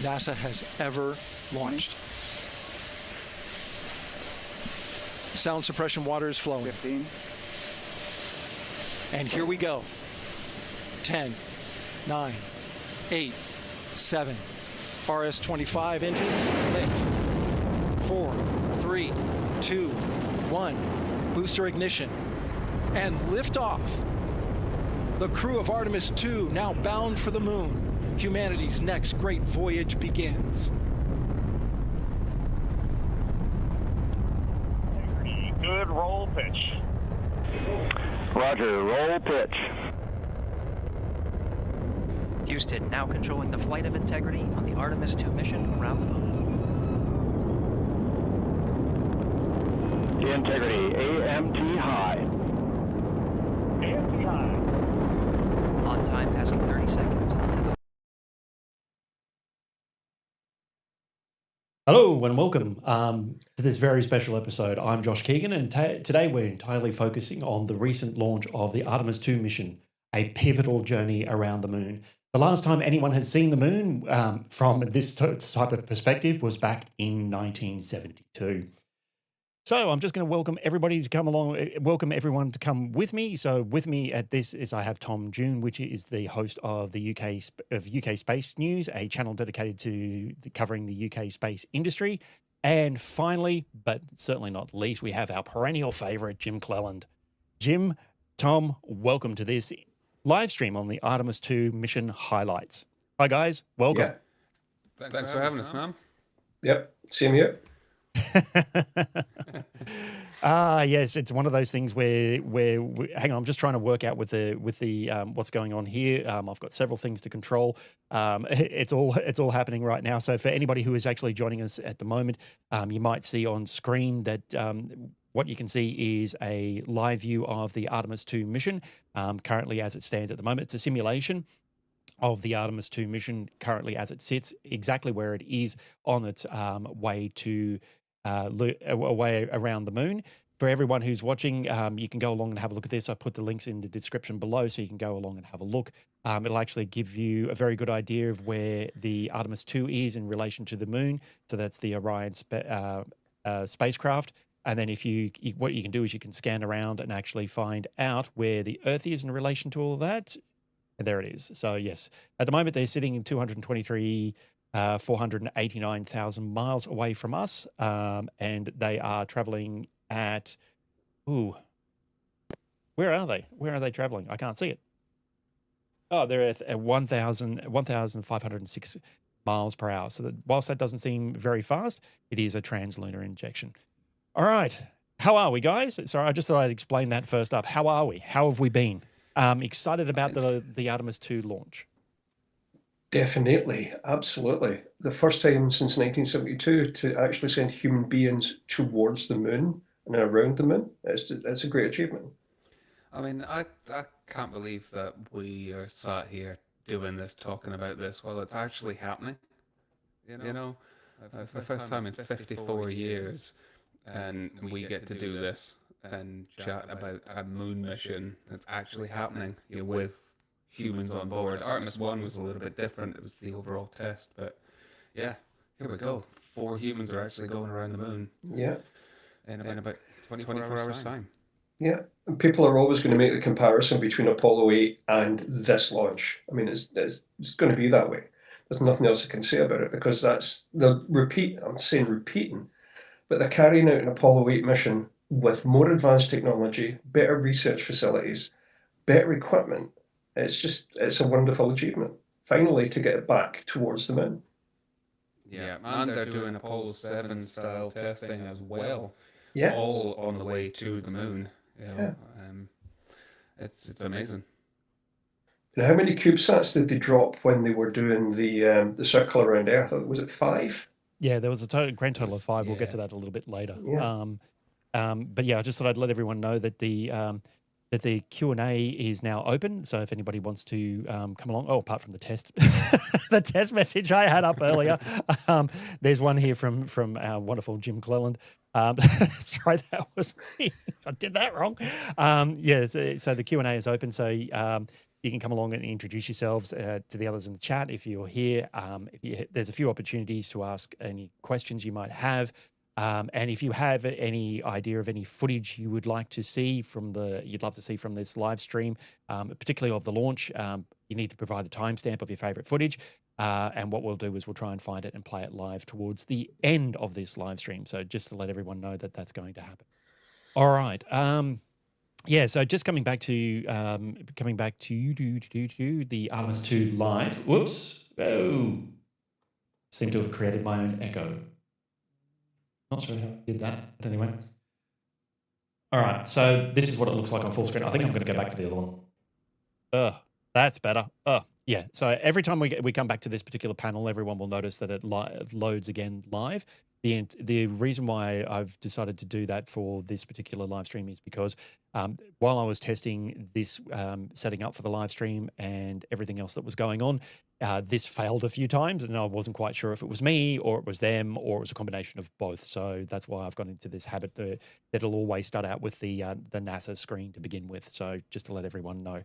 NASA has ever launched. Sound suppression water is flowing. 15. And here we go. 10, 9, 8, 7. RS-25 engines lit. 4, 3, 2, 1. Booster ignition. And liftoff. The crew of Artemis II now bound for the moon. Humanity's next great voyage begins. Good roll pitch. Roger, roll pitch. Houston now controlling the flight of Integrity on the Artemis II mission around the moon. Integrity, AMT high. AMT high. On time passing 30 seconds into the... Hello and welcome to this very special episode. I'm Josh Keegan, and today we're entirely focusing on the recent launch of the Artemis II mission, a pivotal journey around the moon. The last time anyone has seen the moon from this type of perspective was back in 1972. So I'm just going to welcome everybody to come along, welcome everyone to come with me. So with me at this is I have Tom Dune, which is the host of the UK Space News, a channel dedicated to covering the UK space industry. And finally, but certainly not least, we have our perennial favourite, Jim Clelland. Jim, Tom, welcome to this live stream on the Artemis II mission highlights. Hi guys, welcome. Yeah. Thanks for having us, man. Yep, same here. Yes, it's one of those things where hang on, I'm just trying to work out with the what's going on here. I've got several things to control. It's all happening right now. So for anybody who is actually joining us at the moment, you might see on screen that what you can see is a live view of the Artemis II mission. Currently, as it stands at the moment, it's a simulation of the Artemis II mission currently as it sits, exactly where it is on its way to way around the moon. For everyone who's watching, you can go along and have a look at this. I put the links in the description below so you can go along and have a look. It'll actually give you a very good idea of where the Artemis II is in relation to the moon. So that's the Orion spacecraft. And then what you can do is you can scan around and actually find out where the Earth is in relation to all of that. And there it is. So yes, at the moment they're sitting in 489,000 miles away from us, and they are traveling at Where are they? Where are they traveling? I can't see it. Oh, they're at 1,506 miles per hour. So that whilst that doesn't seem very fast, it is a translunar injection. All right. How are we, guys? Sorry, I just thought I'd explain that first up. How are we? How have we been? Excited about the Artemis II launch. Definitely, absolutely. The first time since 1972 to actually send human beings towards the moon and around the moon. It's a great achievement. I mean, I can't believe that we are sat here doing this, talking about this while it's actually happening. You know, for the first time in 54 years, and we get to do this and chat about a moon mission that's actually happening, with humans on board. Artemis 1 was a little bit different. It was the overall test, but yeah, here we go. 4 humans are actually going around the moon Yeah. in about 24 hours time. Yeah, and people are always going to make the comparison between Apollo 8 and this launch. I mean, it's going to be that way. There's nothing else I can say about it because that's the repeat. I'm saying repeating, but they're carrying out an Apollo 8 mission with more advanced technology, better research facilities, better equipment. It's a wonderful achievement. Finally, to get it back towards the moon. Yeah, and they're doing Apollo 7 style testing as well, Yeah, all on the way to the moon. yeah. It's amazing. And how many CubeSats did they drop when they were doing the circle around Earth? Was it 5? Yeah, there was a grand total of 5. We'll get to Yeah. that a little bit later. Yeah. But yeah, I just thought I'd let everyone know that the Q&A is now open. So if anybody wants to come along, apart from the test, the test message I had up earlier, there's one here from our wonderful Jim Clelland. Sorry, that was me. I did that wrong. So the Q&A is open. So you can come along and introduce yourselves to the others in the chat if you're here. There's a few opportunities to ask any questions you might have. And if you have any idea of any footage you would like to see you'd love to see from this live stream, particularly of the launch, you need to provide the timestamp of your favorite footage. And what we'll do is we'll try and find it and play it live towards the end of this live stream. So just to let everyone know that that's going to happen. All right. So just coming back to the Artemis 2 live. Whoops. Oh. Seem to have created my own echo. Not sure how I did that, but anyway. All right, so this is what it looks like on full screen. I think I'm going to go back to the other one. That's better. Yeah, so every time we come back to this particular panel, everyone will notice that it loads again live. The reason why I've decided to do that for this particular live stream is because while I was testing this, setting up for the live stream and everything else that was going on, this failed a few times, and I wasn't quite sure if it was me or it was them or it was a combination of both. So that's why I've gone into this habit that it'll always start out with the NASA screen to begin with. So just to let everyone know.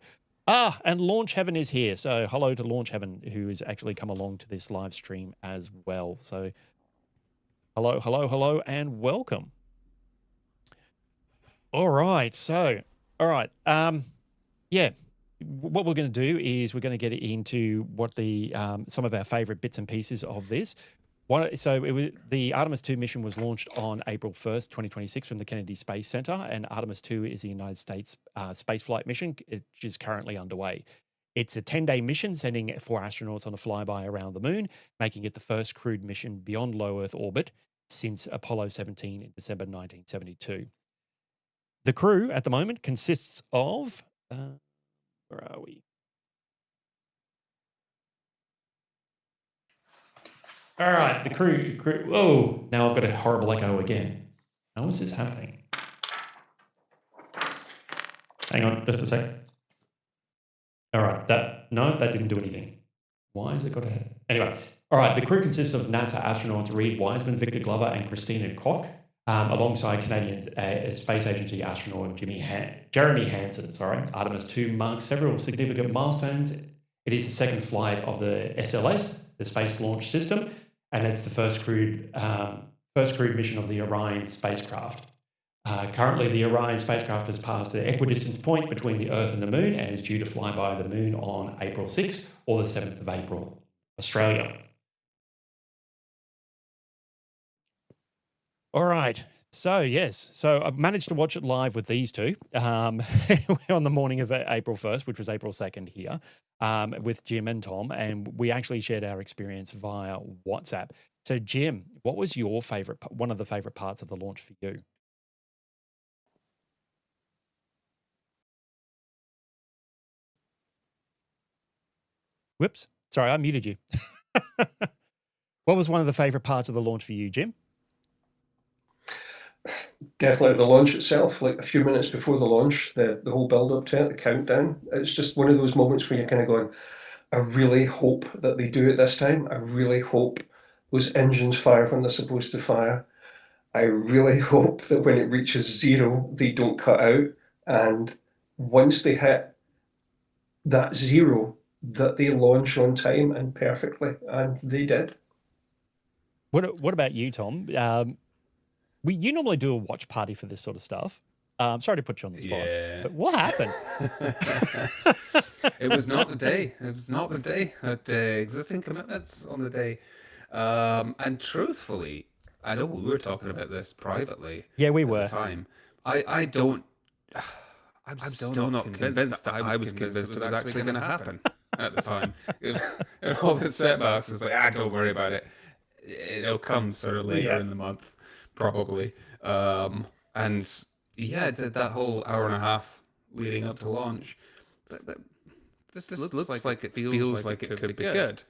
And Launch Heaven is here. So hello to Launch Heaven, who has actually come along to this live stream as well. So hello, and welcome. All right. So, what we're going to do is we're going to get into what some of our favorite bits and pieces of this. The Artemis 2 mission was launched on April 1st, 2026 from the Kennedy Space Center, and Artemis 2 is the United States spaceflight mission, which is currently underway. It's a 10-day mission, sending 4 astronauts on a flyby around the moon, making it the first crewed mission beyond low Earth orbit since Apollo 17 in December 1972. The crew at the moment consists of... where are we? All right, the crew. Whoa, now I've got a horrible echo again. How is this happening? Hang on, just a sec. All right, that didn't do anything. Why has it got a head? Anyway, all right, the crew consists of NASA astronauts Reed Wiseman, Victor Glover, and Christina Koch, alongside Canadian Space Agency astronaut Jeremy Hansen. Artemis 2 marks several significant milestones. It is the second flight of the SLS, the Space Launch System, and it's the first crewed mission of the Orion spacecraft. Currently, the Orion spacecraft has passed the equidistance point between the Earth and the Moon and is due to fly by the Moon on April 6th or the 7th of April, Australia. All right, So yes, so I managed to watch it live with these two on the morning of April 1st, which was April 2nd here, with Jim and Tom, and we actually shared our experience via WhatsApp. So Jim, what was your one of the favorite parts of the launch for you? Whoops, sorry, I muted you. What was one of the favorite parts of the launch for you, Jim? Definitely the launch itself, like a few minutes before the launch, the whole build up to it, the countdown. It's just one of those moments where you're kind of going, I really hope that they do it this time. I really hope those engines fire when they're supposed to fire. I really hope that when it reaches zero, they don't cut out. And once they hit that zero, that they launch on time and perfectly. And they did. What about you, Tom? You normally do a watch party for this sort of stuff. Sorry to put you on the spot. Yeah. But what happened? It was not the day. It was not the day. Had existing commitments on the day. And truthfully, I know we were talking about this privately. Yeah, we at were. the time. I don't. I'm still not convinced that I was convinced it was actually going to happen at the time. And all the setbacks was like, don't worry about it. It'll come sort of later in the month, probably. And yeah, that whole hour and a half leading up to launch. This looks like it feels like it could be good.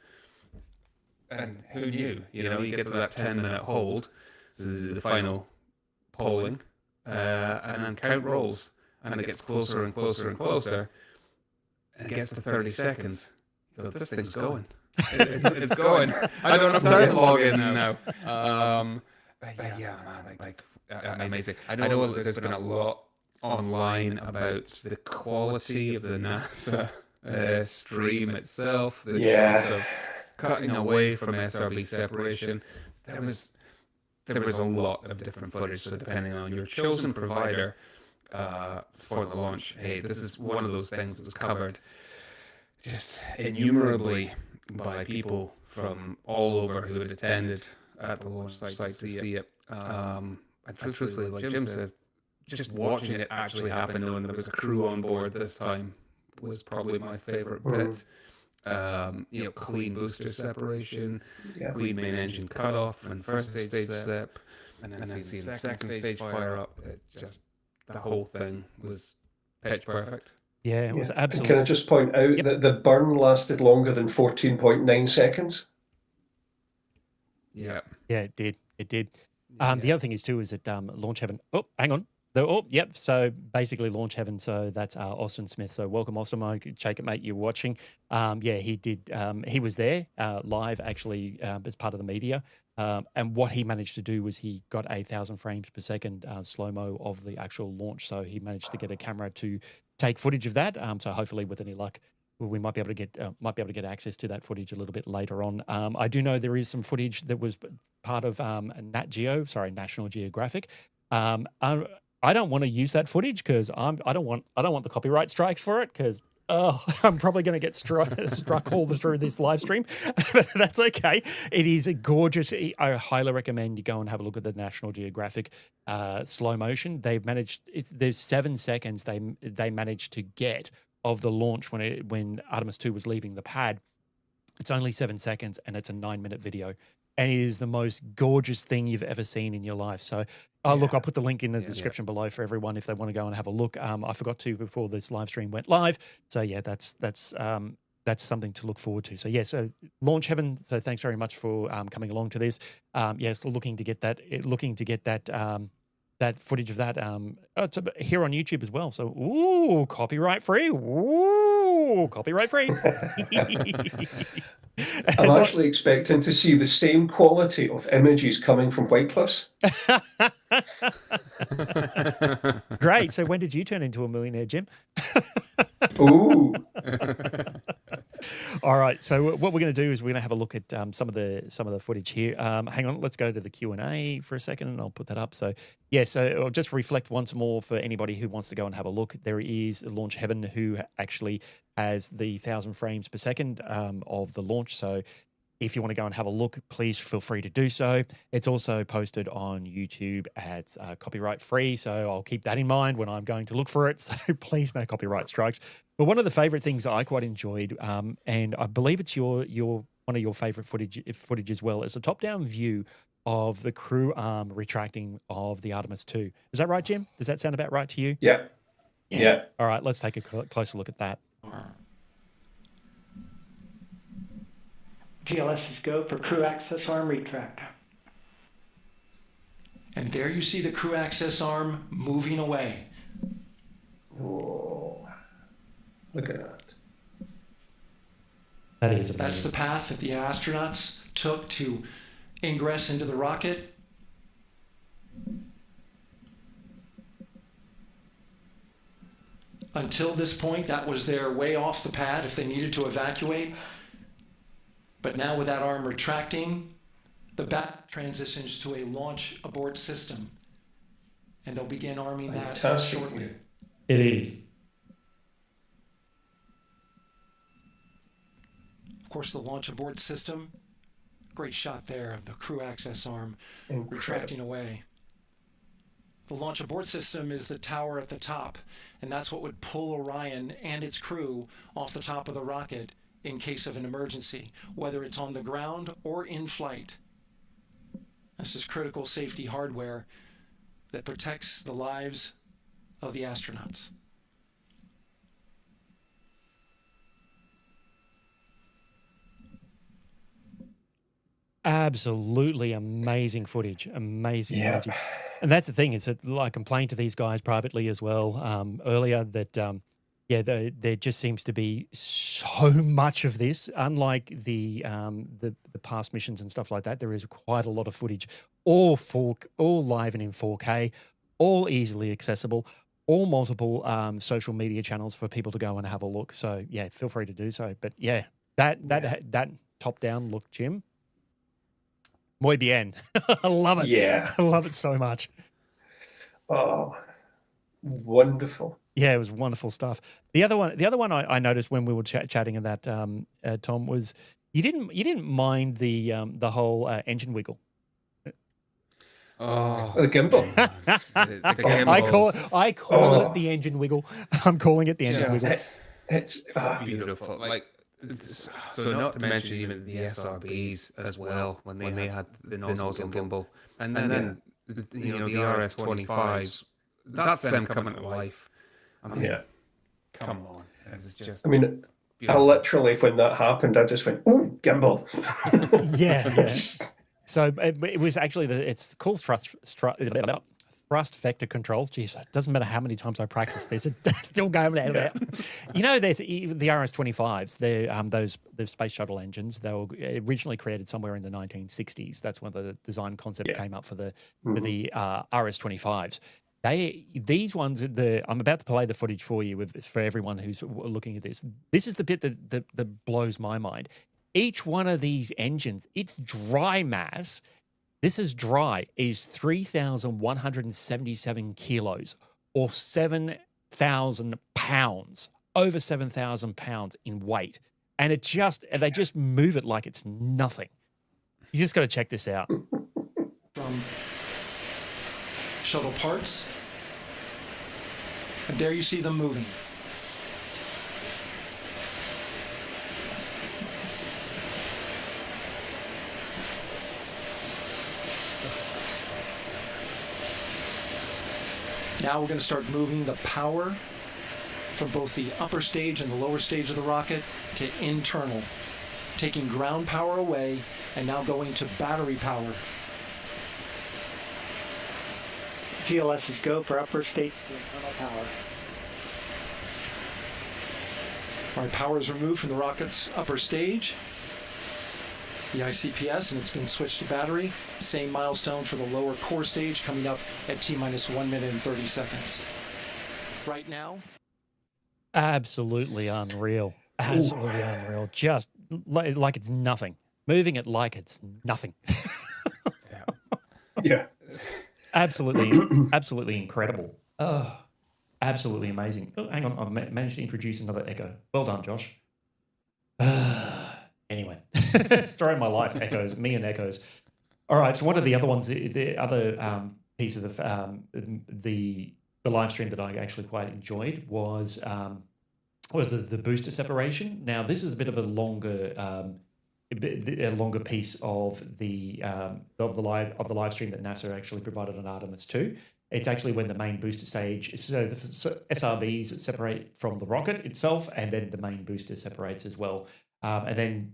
And who knew? You know, you get to that 10-minute hold, the final polling, and then count rolls, and it gets closer and closer and closer, and it gets to 30 seconds. You go, this thing's going. It's going. I don't have time to log in now. Yeah, man, amazing. I know there's been a lot online about the quality of the NASA stream itself, the choice of cutting away from SRB separation. There was a lot of different footage, so depending on your chosen provider for the launch, hey, this is one of those things that was covered just innumerably by people from all over who had attended at the launch site to see it. And truthfully, like Jim said, just watching it actually happen, knowing there was a crew on board this time, was probably my favorite bit. Clean booster separation, clean main engine cutoff, and first stage sep, and then seeing the second stage fire up. The whole thing was pitch perfect. Yeah, it was absolutely. And can I just point out that the burn lasted longer than 14.9 seconds? Yeah. Yeah, it did. It did. The other thing is too is that Launch Heaven. Oh, hang on. Yep. So basically, Launch Heaven. So that's Austin Smith. So welcome, Austin. Shake it, mate. You're watching. He did. He was there live, actually, as part of the media. And what he managed to do was he got 1,000 frames per second slow mo of the actual launch. So he managed to get a camera to take footage of that. So hopefully, with any luck, we might be able to get access to that footage a little bit later on. I do know there is some footage that was part of National Geographic. I don't want to use that footage because I don't want the copyright strikes for it because I'm probably going to get struck all through this live stream, but that's okay. It is a gorgeous. I highly recommend you go and have a look at the National Geographic slow motion. There's 7 seconds they managed to get of the launch when Artemis II was leaving the pad. It's only 7 seconds and it's a 9-minute video. And it is the most gorgeous thing you've ever seen in your life. So, look, I'll put the link in the description below for everyone if they want to go and have a look. I forgot to before this live stream went live. So, yeah, that's something to look forward to. So, yeah, so Launch Heaven. So, thanks very much for coming along to this. Yes, looking to get that footage of that. It's here on YouTube as well. So, copyright free. Copyright free. I'm actually expecting to see the same quality of images coming from White Cliffs. Great. So when did you turn into a millionaire, Jim? Ooh. All right. So what we're going to do is we're going to have a look at some of the footage here. Hang on. Let's go to the Q&A for a second, and I'll put that up. So yeah. So I'll just reflect once more for anybody who wants to go and have a look. There is Launch Heaven who actually has the 1,000 frames per second of the launch. So If you want to go and have a look, please feel free to do so. It's also posted on YouTube as copyright free, so I'll keep that in mind when I'm going to look for it. So please, no copyright strikes. But one of the favorite things I quite enjoyed, and I believe it's your one of your favorite footage as well, is a top-down view of the crew arm retracting of the Artemis II. Is that right, Jim? Does that sound about right to you? Yeah. Yeah. All right, let's take a closer look at that. GLS's go for crew access arm retract. And there you see the crew access arm moving away. Whoa. Look at that. That's the path that the astronauts took to ingress into the rocket. Until this point, that was their way off the pad if they needed to evacuate. But now with that arm retracting, the back transitions to a launch abort system. And they'll begin arming that shortly. It is. Of course, the launch abort system, great shot there of the crew access arm retracting away. The launch abort system is the tower at the top, and that's what would pull Orion and its crew off the top of the rocket in case of an emergency, whether it's on the ground or in flight. This is critical safety hardware that protects the lives of the astronauts. Absolutely amazing footage. Amazing. And that's the thing, is that I complained to these guys privately as well earlier that, there just seems to be so much of this. Unlike the past missions and stuff like that, there is quite a lot of footage, all live and in 4K, all easily accessible, all multiple social media channels for people to go and have a look. So, yeah, feel free to do so. But, that top-down look, Jim, muy bien. I love it. Yeah. I love it so much. Oh, wonderful. Yeah, it was wonderful stuff. The other one I noticed when we were chatting of that, Tom, was you didn't mind the whole engine wiggle. Oh, The gimbal. the gimbals. I call it the engine wiggle. I'm calling it the engine wiggle. It's beautiful. Like, so not to mention even the SRBs as well, when they had the nozzle gimbal, and then the RS-25s. That's them coming to life. I mean, come on, it was just. I mean, beautiful. I literally, when that happened, I just went, "Oh, gimbal." Yeah. So it was actually it's called thrust vector control. Jeez, it doesn't matter how many times I practice this, it's still going out. You know, the RS-25s, they're those space shuttle engines. They were originally created somewhere in the 1960s. That's when the design concept came up for the RS-25s. These ones, I'm about to play the footage for you for everyone who's looking at this. This is the bit that blows my mind. Each one of these engines, its dry mass, this is dry, is 3,177 kilos, or 7,000 pounds, over 7,000 pounds in weight. And they just move it like it's nothing. You just got to check this out. From shuttle parts, and there you see them moving. Now we're going to start moving the power from both the upper stage and the lower stage of the rocket to internal, taking ground power away and now going to battery power. GLS's go for upper stage to internal power. All right, power is removed from the rocket's upper stage, the ICPS, and it's been switched to battery. Same milestone for the lower core stage coming up at T-minus 1 minute and 30 seconds. Right now. Absolutely unreal. Absolutely unreal. Just like it's nothing. Moving it like it's nothing. Yeah. Absolutely incredible. Oh, absolutely amazing. Oh, hang on. I've managed to introduce another echo. Well done, Josh. Anyway, story of my life echoes, me and echoes. All right, so one of the other ones, the other piece of the live stream that I actually quite enjoyed was the booster separation. Now, this is a bit of a longer piece of the live stream that NASA actually provided on Artemis II. It's actually when the main booster stage, so the SRBs separate from the rocket itself, and then the main booster separates as well. And then,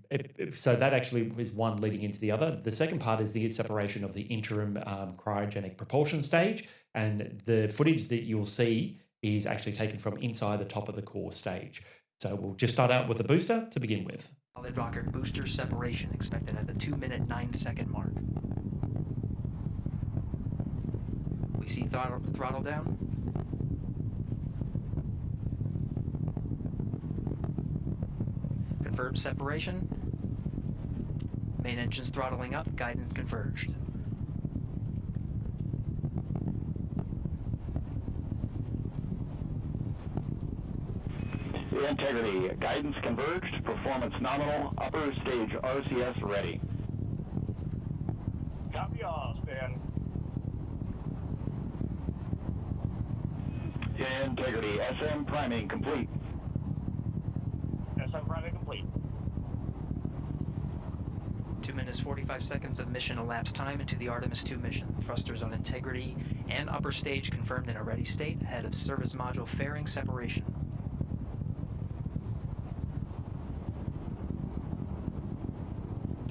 so that actually is one leading into the other. The second part is the separation of the interim cryogenic propulsion stage, and the footage that you'll see is actually taken from inside the top of the core stage. So we'll just start out with the booster to begin with. Solid rocket booster separation expected at the 2-minute 9-second mark. We see throttle down. Confirmed separation. Main engines throttling up, guidance converged. Integrity, guidance converged, performance nominal, upper stage RCS ready. Copy all, Stan. Integrity, SM priming complete. SM priming complete. 2 minutes 45 seconds of mission elapsed time into the Artemis II mission. Thrusters on integrity and upper stage confirmed in a ready state ahead of service module fairing separation.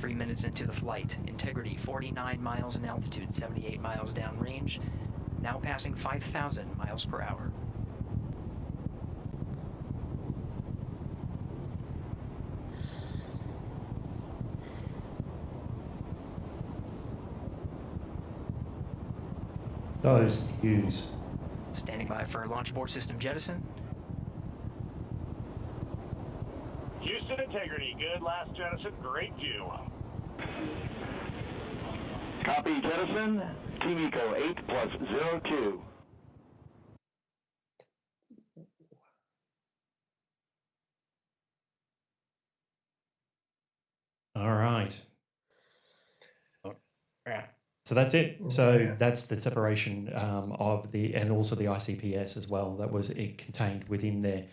Three minutes into the flight, integrity 49 miles in altitude, 78 miles downrange, now passing 5,000 miles per hour. Those views. Standing by for launch board system jettison. Houston integrity, good last jettison, great view. Copy jettison, Team Eco 8+02. All right. So that's it. So that's the separation of and also the ICPS as well. That was contained within there.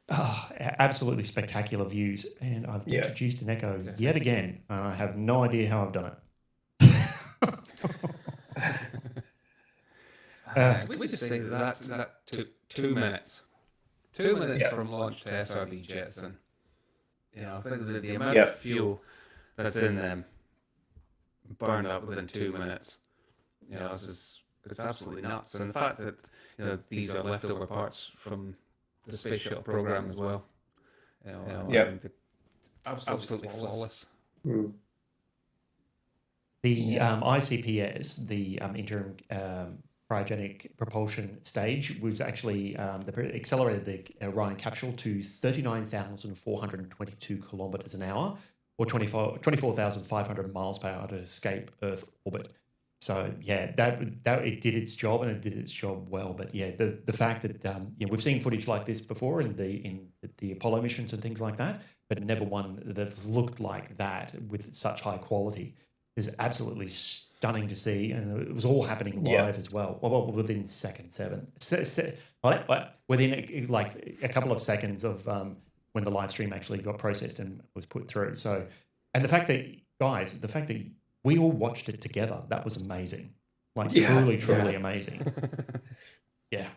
Absolutely spectacular views. And I've introduced an echo yet again. And I have no idea how I've done it. We just say that took 2 minutes. 2 minutes from launch to SRB jettison. You know, I think the amount of fuel that's in them burned up within 2 minutes. You know, it's absolutely nuts. And the fact that, you know, these are leftover parts from the space shuttle program as well. You know, absolutely flawless. Mm. The ICPS, the interim cryogenic propulsion stage, was actually accelerated the Orion capsule to 39,422 kilometers an hour, or 24,500 miles per hour to escape Earth orbit. So yeah, that it did its job, and it did its job well. But yeah, the fact that we've seen footage like this before in the Apollo missions and things like that, but never one that's looked like that with such high quality is absolutely stunning to see, and it was all happening live as well. Well, within within like a couple of seconds of when the live stream actually got processed and was put through. So, and the fact that we all watched it together, that was amazing. Like truly amazing. Yeah.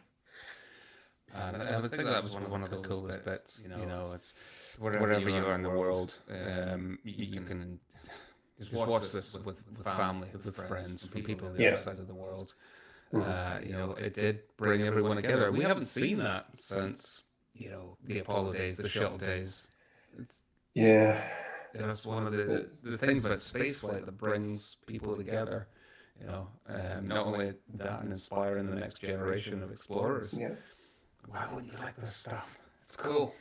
And I think that was one of the coolest bits. You know, it's wherever you are in the world, you can just watch this with family, with friends, with people on the other side of the world. You know, it did bring everyone together. We haven't seen that since, you know, the Apollo days, the shuttle days. That's one of the things about spaceflight that brings people together. You know, not only that, and inspiring the next generation of explorers. Yeah. Why wouldn't you like this stuff? It's cool.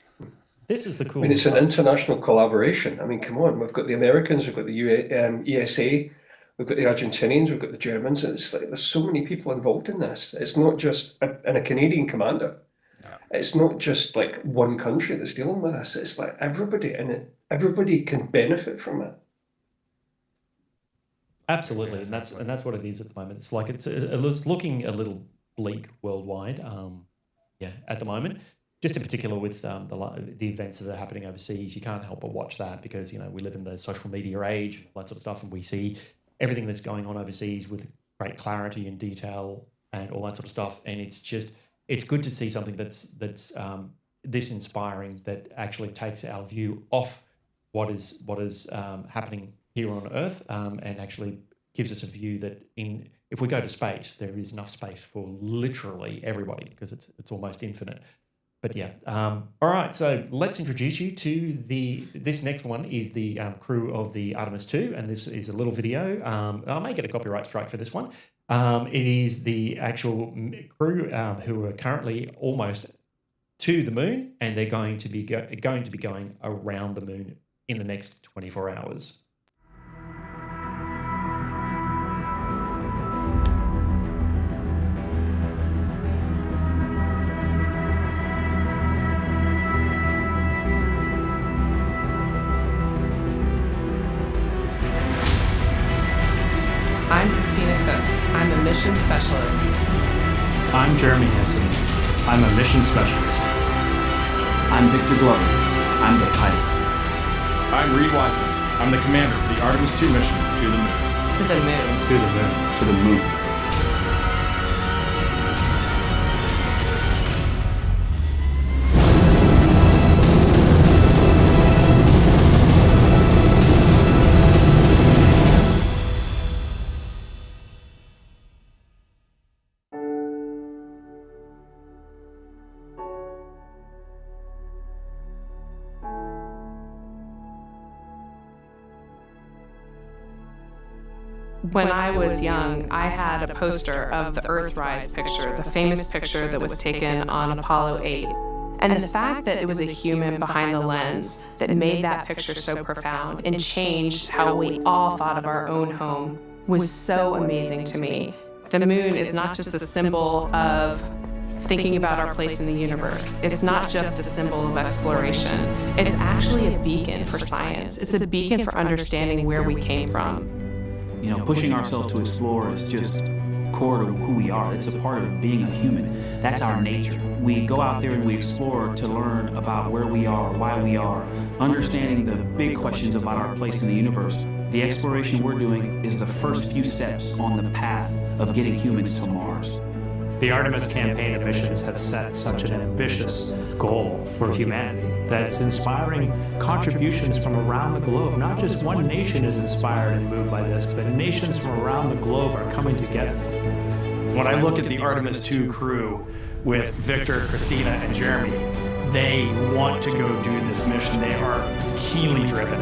This is the cool. I mean, it's an international collaboration. I mean, come on, we've got the Americans, we've got the ESA, we've got the Argentinians, we've got the Germans. It's like there's so many people involved in this. It's not just a Canadian commander. it's not just like one country that's dealing with this. It's like everybody, and everybody can benefit from it. Absolutely, and that's what it is at the moment. It's like it's looking a little bleak worldwide. At the moment, just in particular with the events that are happening overseas, you can't help but watch that because we live in the social media age, all that sort of stuff, and we see everything that's going on overseas with great clarity and detail and all that sort of stuff. And it's good to see something that's this inspiring that actually takes our view off what is happening here on Earth, and actually gives us a view that if we go to space, there is enough space for literally everybody because it's almost infinite. But all right. So let's introduce you to this next one is the crew of the Artemis II, and this is a little video. I may get a copyright strike for this one. It is the actual crew who are currently almost to the moon, and they're going to be going around the moon in the next 24 hours. I'm Christina Cook. I'm a mission specialist. I'm Jeremy Hansen. I'm a mission specialist. I'm Victor Glover. I'm the pilot. I'm Reed Wiseman. I'm the commander for the Artemis II mission to the moon. To the moon. To the moon. To the moon. When I was young, I had a poster of the Earthrise picture, the famous picture that was taken on Apollo 8. And the fact that it was a human behind the lens that made that picture so profound and changed how we all thought of our own home was so amazing to me. The moon is not just a symbol of thinking about our place in the universe. It's not just a symbol of exploration. It's actually a beacon for science. It's a beacon for understanding where we came from. Pushing ourselves to explore is just core to who we are. It's a part of being a human. That's our nature. We go out there and we explore to learn about where we are, why we are, understanding the big questions about our place in the universe. The exploration we're doing is the first few steps on the path of getting humans to Mars. The Artemis campaign and missions have set such an ambitious goal for humanity that's inspiring contributions from around the globe. Not just one nation is inspired and moved by this, but nations from around the globe are coming together. When I look at the Artemis II crew with Victor, Christina, and Jeremy, they want to go do this mission. They are keenly driven.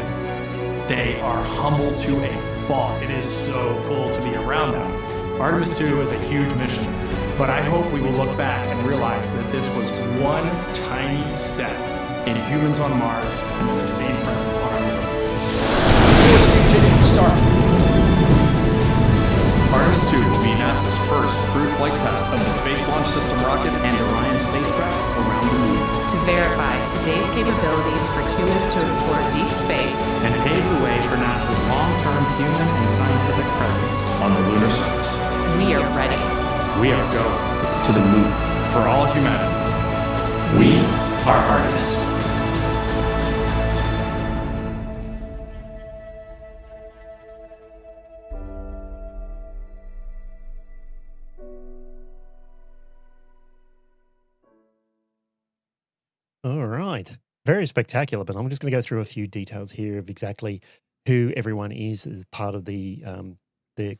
They are humble to a fault. It is so cool to be around them. Artemis II is a huge mission. But I hope we will look back and realize that this was one tiny step in humans on Mars and a sustained presence on our moon. Start. Artemis II will be NASA's first crewed flight test of the Space Launch System rocket and Orion spacecraft around the moon. To verify today's capabilities for humans to explore deep space and pave the way for NASA's long-term human and scientific presence on the lunar surface. We are ready. We are going to the moon for all humanity. We are Artemis. All right. Very spectacular, but I'm just going to go through a few details here of exactly who everyone is as part of the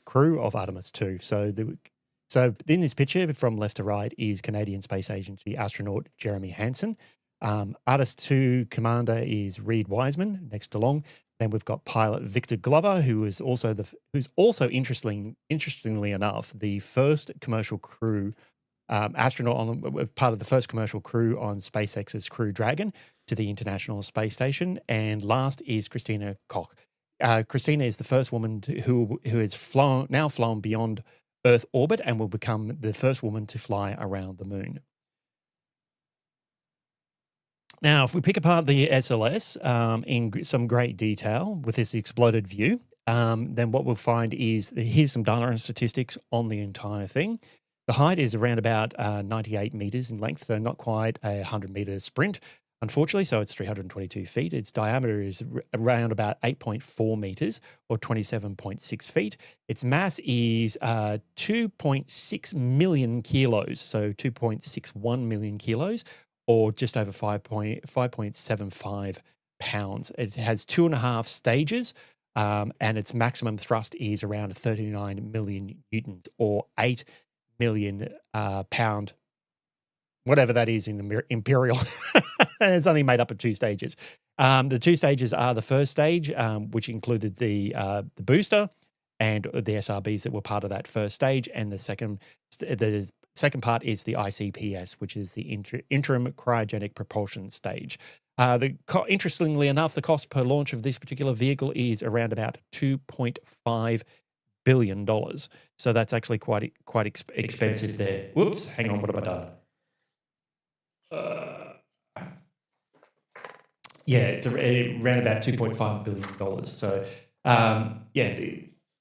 crew of Artemis II. So in this picture, from left to right, is Canadian Space Agency astronaut Jeremy Hansen. Artemis II commander is Reed Wiseman, next along. Then we've got pilot Victor Glover, who's also interestingly enough, the first commercial crew astronaut part of the first commercial crew on SpaceX's Crew Dragon to the International Space Station. And last is Christina Koch. Christina is the first woman who has flown beyond Earth orbit and will become the first woman to fly around the moon. Now, if we pick apart the SLS in some great detail with this exploded view, then what we'll find is here's some data and statistics on the entire thing. The height is around about 98 meters in length, so not quite a 100-meter sprint, unfortunately, so it's 322 feet. Its diameter is around about 8.4 meters or 27.6 feet. Its mass is 2.6 million kilos, so 2.61 million kilos, or just over 5.75 pounds. It has 2.5 stages, and its maximum thrust is around 39 million newtons, or 8 million pound, whatever that is in imperial. It's only made up of 2 stages. The 2 stages are the first stage, which included the booster and the SRBs that were part of that first stage, and the second part is the ICPS, which is the interim cryogenic propulsion stage. Interestingly enough, the cost per launch of this particular vehicle is around about $2.5 billion. So that's actually quite expensive there. Whoops, hang on, what have I done? It's around about $2.5 billion. So,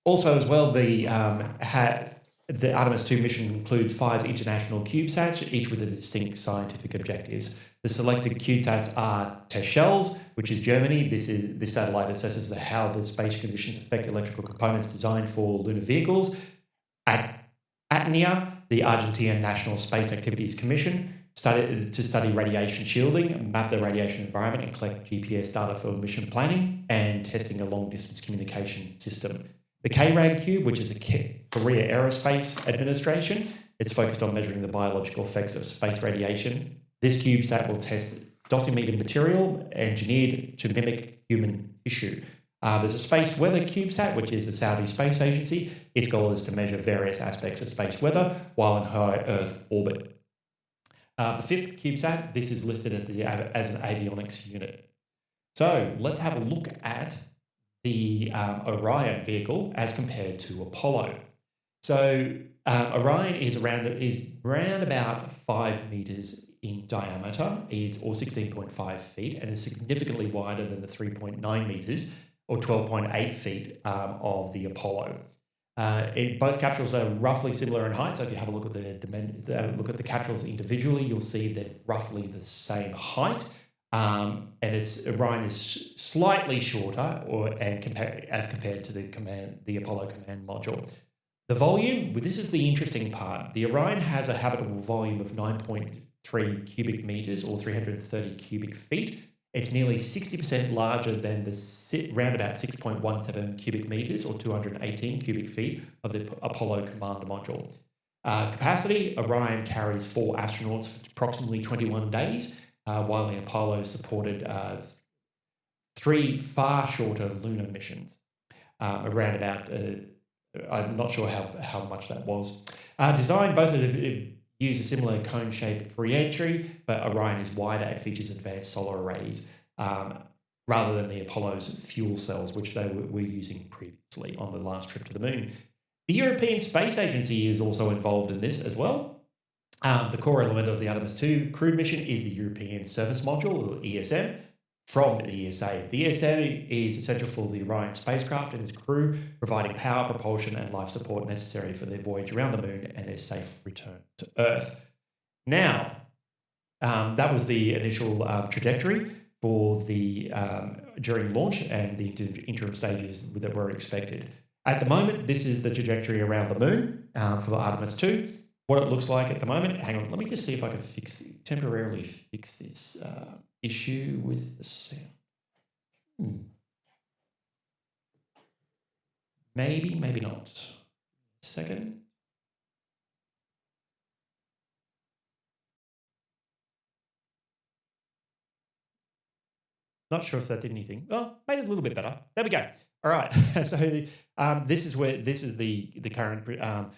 also as well, the Artemis II mission include 5 international CubeSats, each with a distinct scientific objectives. The selected CubeSats are Techels, which is Germany. This satellite assesses how the space conditions affect electrical components designed for lunar vehicles. ATNIA, the Argentine National Space Activities Commission, to study radiation shielding, map the radiation environment, and collect GPS data for mission planning and testing a long-distance communication system. The KRAG Cube, which is a Korea Aerospace Administration, it's focused on measuring the biological effects of space radiation. This CubeSat will test dosimeter material engineered to mimic human tissue. There's a Space Weather CubeSat, which is the Saudi Space Agency. Its goal is to measure various aspects of space weather while in high Earth orbit. The 5th CubeSat, this is listed as an avionics unit. So let's have a look at the Orion vehicle as compared to Apollo. So Orion is around about 5 meters in diameter, or 16.5 feet, and is significantly wider than the 3.9 meters or 12.8 feet of the Apollo. Both capsules are roughly similar in height, so if you have a look at the capsules individually, you'll see they're roughly the same height. And Orion is slightly shorter, as compared to the Apollo command module. The volume, this is the interesting part. The Orion has a habitable volume of 9.3 cubic meters, or 330 cubic feet. It's nearly 60% larger than the round about 6.17 cubic meters, or 218 cubic feet of the Apollo command module. Capacity, Orion carries 4 astronauts for approximately 21 days, while the Apollo supported 3 far shorter lunar missions, around about, I'm not sure how much that was. Design, both of them use a similar cone-shaped re-entry, but Orion is wider and features advanced solar arrays rather than the Apollo's fuel cells, which they were using previously on the last trip to the moon. The European Space Agency is also involved in this as well. The core element of the Artemis II crewed mission is the European Service Module, or ESM, from the ESA. The ESA is essential for the Orion spacecraft and its crew, providing power, propulsion, and life support necessary for their voyage around the moon and their safe return to Earth. Now, that was the initial trajectory for the during launch and the interim stages that were expected. At the moment, this is the trajectory around the moon for the Artemis II. What it looks like at the moment, hang on, let me just see if I can temporarily fix this issue with the sound. Maybe not. Second. Not sure if that did anything. Well, made it a little bit better. There we go. All right. So this is the current.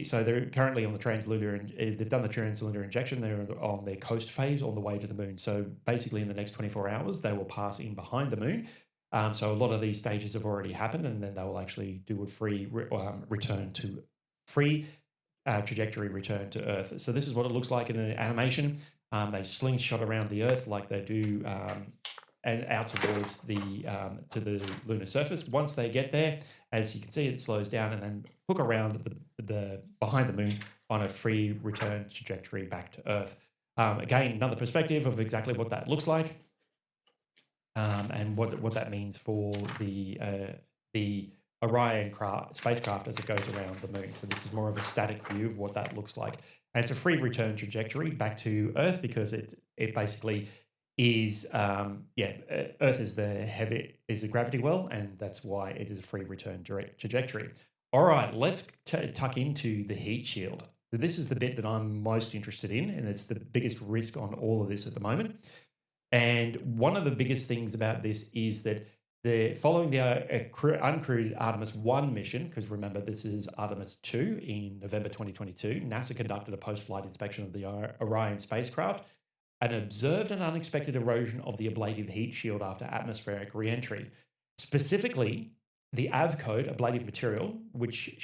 So they're currently on the translunar, and they've done the translunar injection. They're on their coast phase on the way to the moon. So basically, in the next 24 hours, they will pass in behind the moon. So a lot of these stages have already happened, and then they will actually do a free trajectory return to Earth. So this is what it looks like in an animation. They slingshot around the Earth like they do, and out towards to the lunar surface. Once they get there, as you can see, it slows down and then hook around the behind the moon on a free return trajectory back to Earth. Again, another perspective of exactly what that looks like, and what that means for the Orion spacecraft as it goes around the moon. So this is more of a static view of what that looks like. And it's a free return trajectory back to Earth because it basically is, Earth is the gravity well, and that's why it is a free return trajectory. All right, let's tuck into the heat shield. This is the bit that I'm most interested in, and it's the biggest risk on all of this at the moment. And one of the biggest things about this is that following the uncrewed Artemis 1 mission, because remember this is Artemis 2 in November 2022, NASA conducted a post-flight inspection of the Orion spacecraft and observed an unexpected erosion of the ablative heat shield after atmospheric re-entry. Specifically, the AV code, ablative material, which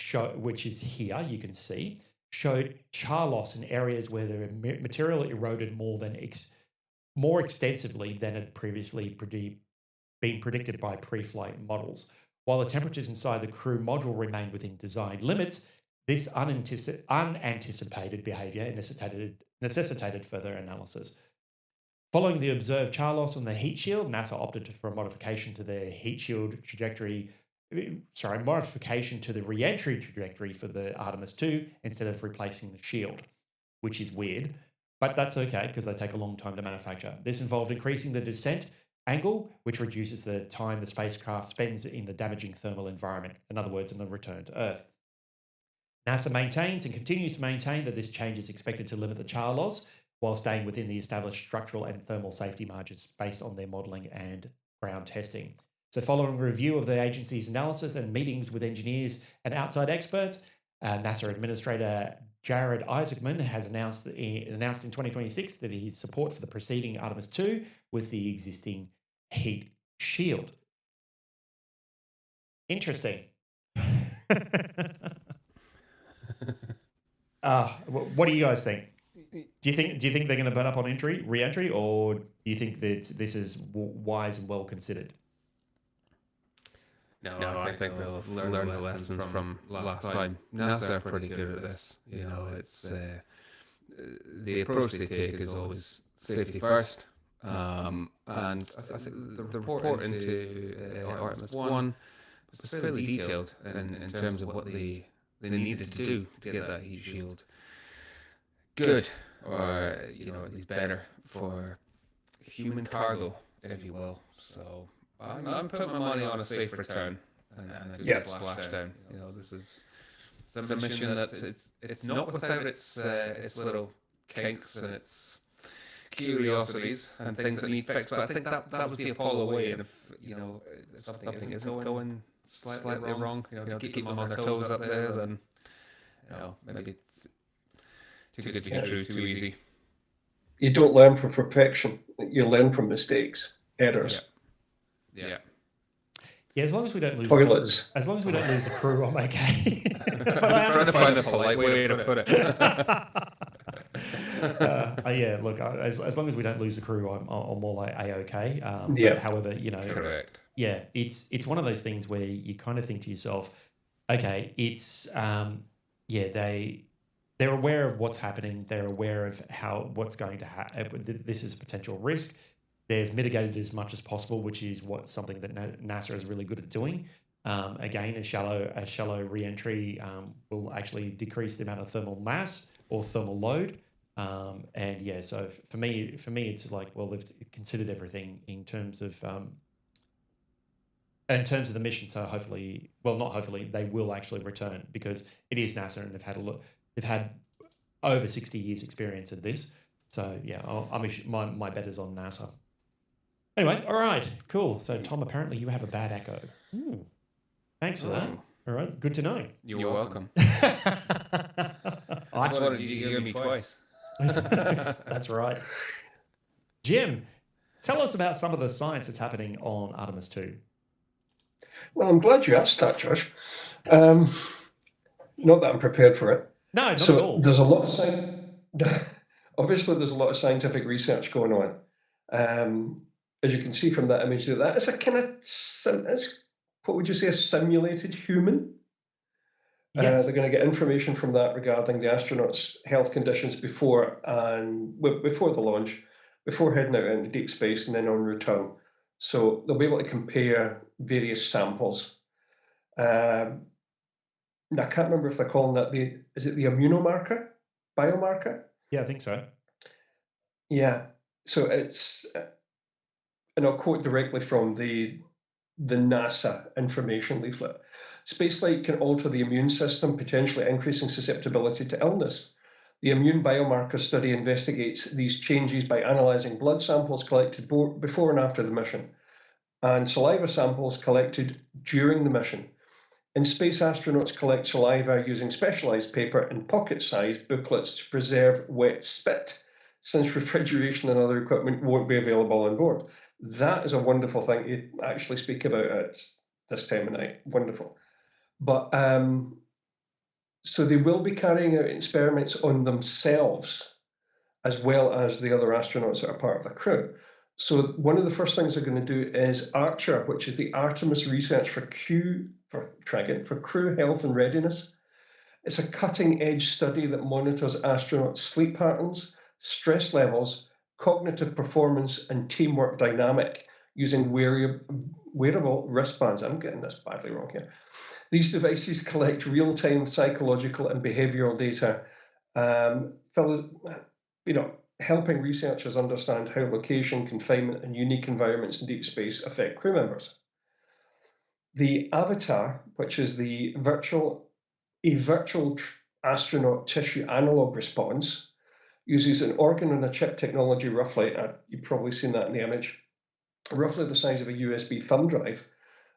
is here, you can see, showed char loss in areas where the material eroded more extensively than had previously been predicted by pre-flight models. While the temperatures inside the crew module remained within design limits, this unanticipated behavior necessitated further analysis. Following the observed char loss on the heat shield, NASA opted for a modification to the re-entry trajectory for the Artemis 2 instead of replacing the shield, which is weird, but that's okay because they take a long time to manufacture. This involved increasing the descent angle, which reduces the time the spacecraft spends in the damaging thermal environment, in other words, on the return to Earth. NASA maintains and continues to maintain that this change is expected to limit the char loss while staying within the established structural and thermal safety margins based on their modelling and ground testing. So following review of the agency's analysis and meetings with engineers and outside experts, NASA Administrator Jared Isaacman has announced in 2026 that his support for the preceding Artemis 2 with the existing heat shield. Interesting. What do you guys think? Do you think they're going to burn up on re-entry, or do you think that this is wise and well considered? No, I think they'll learn the lessons from last time. NASA are pretty good at this. It's the approach they take is always safety first. And I think the report into Artemis 1 was fairly detailed in terms of what they needed to do to get that heat shield good, or at least better for human cargo, if you will. So I'm putting my money on a safe return and a good splashdown. This is a mission that's it's not without its little kinks and its curiosities and things that need fixed. But I think that was the Apollo way. And if something isn't going slightly wrong, to keep them on their toes up there, then maybe it's too good to be true, too easy. You don't learn from perfection. You learn from mistakes, errors. Yeah. Yeah, as long as we don't lose toilets. As long as we don't lose the crew, I'm okay. But I'm trying to find a polite way to put it. Look, as long as we don't lose the crew, I'm more like a-okay. However, correct. Yeah, it's one of those things where you kind of think to yourself, okay, it's they're aware of what's happening. They're aware of what's going to happen. This is a potential risk. They've mitigated as much as possible, which is something that NASA is really good at doing. Again, a shallow re-entry will actually decrease the amount of thermal mass or thermal load. So for me, it's like, well, they've considered everything in terms of the mission. So hopefully, well, not hopefully, they will actually return because it is NASA and they've had over 60 years experience of this. So yeah, my bet is on NASA. Anyway, all right, cool. So Tom, apparently you have a bad echo. Thanks for that. All right, good to know. You're welcome. I wanted you to hear me twice. That's right. Jim, tell us about some of the science that's happening on Artemis 2. Well, I'm glad you asked that, Josh. Not that I'm prepared for it. No, not at all. There's a lot Obviously, there's a lot of scientific research going on. As you can see from that image there, that is a kind of, what would you say, a simulated human? Yes. They're going to get information from that regarding the astronauts' health conditions before the launch, before heading out into deep space and then on return. So they'll be able to compare various samples. Now, I can't remember if they're calling that is it the biomarker? Yeah, I think so. Yeah. So it's, and I'll quote directly from the NASA information leaflet. Spaceflight can alter the immune system, potentially increasing susceptibility to illness. The immune biomarker study investigates these changes by analyzing blood samples collected before and after the mission, and saliva samples collected during the mission. In space, astronauts collect saliva using specialized paper and pocket-sized booklets to preserve wet spit, since refrigeration and other equipment won't be available on board. That is a wonderful thing to actually speak about at this time of night. Wonderful. But so they will be carrying out experiments on themselves as well as the other astronauts that are part of the crew. So one of the first things they're going to do is Archer, which is the Artemis Research for Crew Health and Readiness. It's a cutting-edge study that monitors astronauts' sleep patterns, stress levels, cognitive performance, and teamwork dynamic using wearable wristbands. I'm getting this badly wrong here. These devices collect real-time psychological and behavioral data, helping researchers understand how location, confinement, and unique environments in deep space affect crew members. The Avatar, which is a virtual astronaut tissue analog response, uses an organ-on-a-chip technology roughly, you've probably seen that in the image, roughly the size of a USB thumb drive,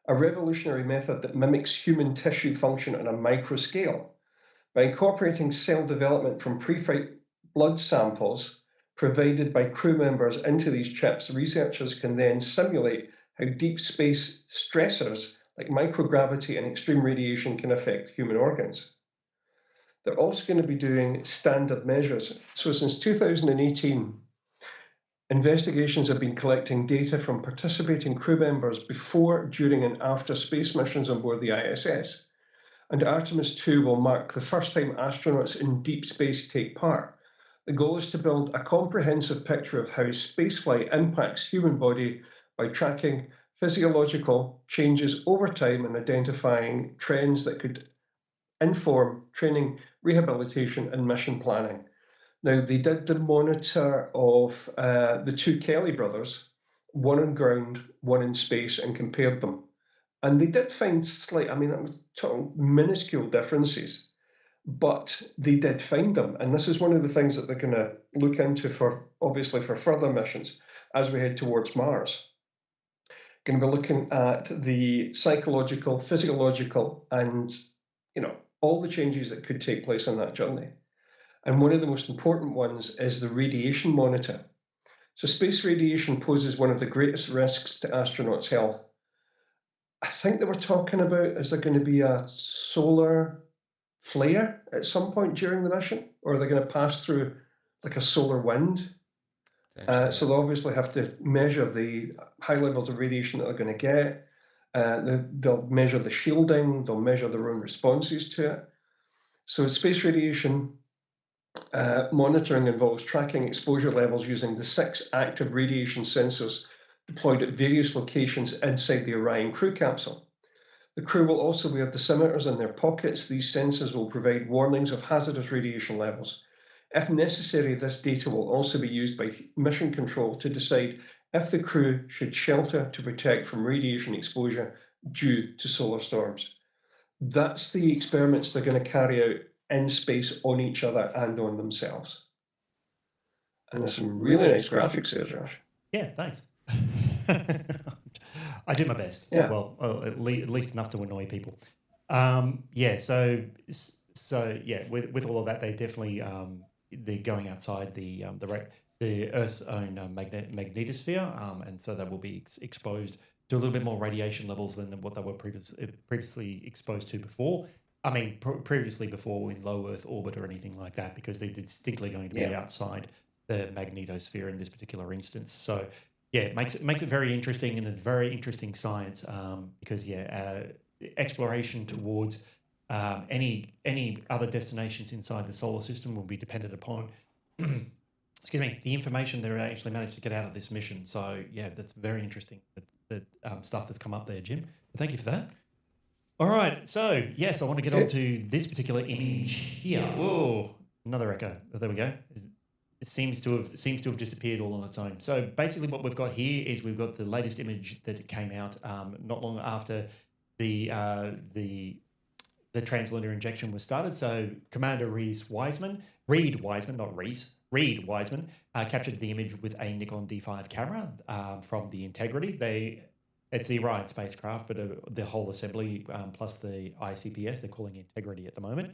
a revolutionary method that mimics human tissue function on a micro scale. By incorporating cell development from pre-flight blood samples provided by crew members into these chips, researchers can then simulate how deep space stressors like microgravity and extreme radiation can affect human organs. They're also going to be doing standard measures. So since 2018, investigations have been collecting data from participating crew members before, during, and after space missions on board the ISS. And Artemis II will mark the first time astronauts in deep space take part. The goal is to build a comprehensive picture of how spaceflight impacts human body by tracking physiological changes over time and identifying trends that could inform training, rehabilitation, and mission planning. Now, they did the monitor of the two Kelly brothers, one on ground, one in space, and compared them. And they did find I'm talking minuscule differences, but they did find them. And this is one of the things that they're going to look into for further missions as we head towards Mars. Going to be looking at the psychological, physiological, and all the changes that could take place on that journey. And one of the most important ones is the radiation monitor. So space radiation poses one of the greatest risks to astronauts' health. I think they were talking about, is there going to be a solar flare at some point during the mission? Or are they going to pass through like a solar wind? So they'll obviously have to measure the high levels of radiation that they're going to get. They'll measure the shielding, they'll measure their own responses to it. So space radiation monitoring involves tracking exposure levels using the 6 active radiation sensors deployed at various locations inside the Orion crew capsule. The crew will also wear dosimeters in their pockets. These sensors will provide warnings of hazardous radiation levels. If necessary, this data will also be used by mission control to decide if the crew should shelter to protect from radiation exposure due to solar storms. That's the experiments they're going to carry out in space on each other and on themselves. And there's some really nice graphics there, Josh. Yeah, thanks. I do my best. Yeah. Well, at least enough to annoy people. So with all of that, they definitely they're going outside the Earth's own magnetosphere, and so they will be exposed to a little bit more radiation levels than what they were previously exposed to before. I mean, previously before in low Earth orbit or anything like that, because they're distinctly going to be outside the magnetosphere in this particular instance. So yeah, it makes it very interesting and a very interesting science because exploration towards any other destinations inside the solar system will be dependent upon excuse me, the information that I actually managed to get out of this mission. So yeah, that's very interesting. The stuff that's come up there, Jim. Thank you for that. All right, so yes, I want to get on to this particular image here. Whoa, another echo. Oh, there we go. It seems to have disappeared all on its own. So basically, what we've got here is we've got the latest image that came out not long after the translunar injection was started. So Commander Reed Wiseman, captured the image with a Nikon D5 camera from the Integrity. It's the Orion spacecraft, but the whole assembly plus the ICPS, they're calling Integrity at the moment.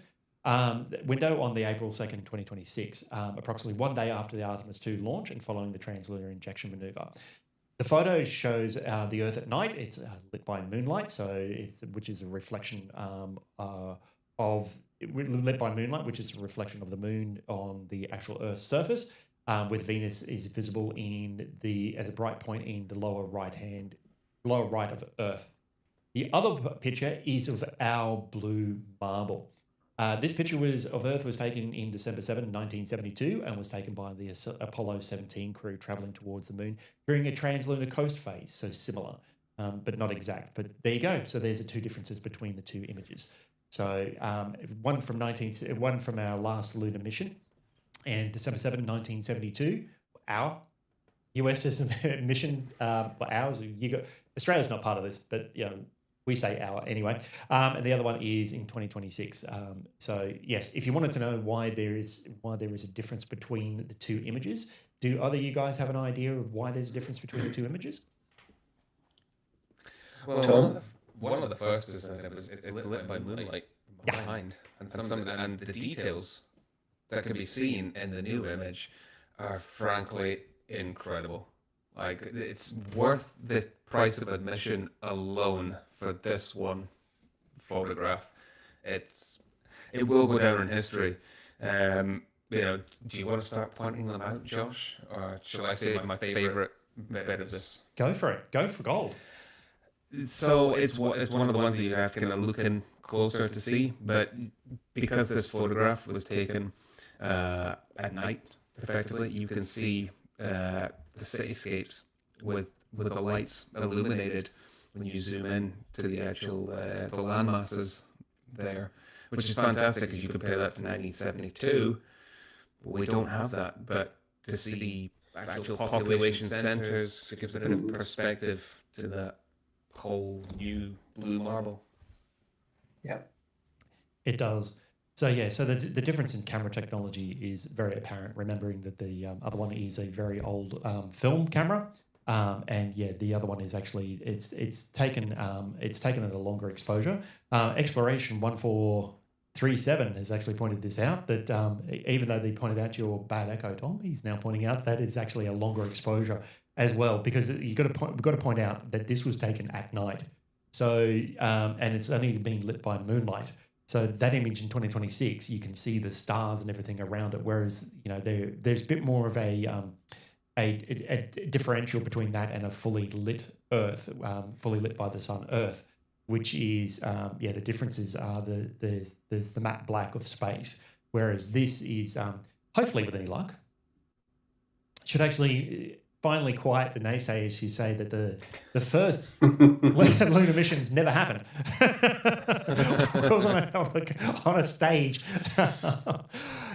Window on the April 2nd, 2026, approximately 1 day after the Artemis II launch and following the translunar injection maneuver. The photo shows the Earth at night. It's lit by moonlight, which is a reflection lit by moonlight, which is a reflection of the moon on the actual Earth's surface, with Venus is visible as a bright point in the lower right of Earth. The other picture is of our blue marble. This picture of Earth was taken in December 7, 1972, and was taken by the Apollo 17 crew traveling towards the moon during a translunar coast phase, so similar, but not exact. But there you go. So there's the two differences between the two images. So one from our last lunar mission, and December 7, 1972, our US's mission, ours. Australia's not part of this, but we say our anyway. And the other one is in 2026. So yes, if you wanted to know why there is a difference between the two images, do either of you guys have an idea of why there's a difference between the two images? Well, one of the first is that it's lit by moonlight behind, and the details that can be seen in the new image are frankly incredible. Like, it's worth the price of admission alone for this one photograph. It will go down in history. Do you want to start pointing them out, Josh, or shall I say my favorite bit of this? Go for it. Go for gold. So it's one of the ones that you have to kind of look in closer to see, but because this photograph was taken at night, effectively, you can see the cityscapes with the lights illuminated when you zoom in to the actual the land masses there, which is fantastic because you compare that to 1972. We don't have that, but to see actual population centers, it gives a bit of perspective to that whole new blue marble. Yeah, it does. So yeah, so the difference in camera technology is very apparent. Remembering that the other one is a very old film camera, and yeah, the other one is actually it's taken at a longer exposure. Exploration 1437 has actually pointed this out, that even though they pointed out your bad echo, Tom, he's now pointing out that it's actually a longer exposure as well, because we've got to point out that this was taken at night. So and it's only been lit by moonlight. So that image in 2026, you can see the stars and everything around it. Whereas there's a bit more of a differential between that and a fully lit Earth, fully lit by the sun Earth, which is the differences are there's the matte black of space. Whereas this is hopefully with any luck should actually finally quiet the naysayers who say that the first lunar missions never happened. It was on a stage.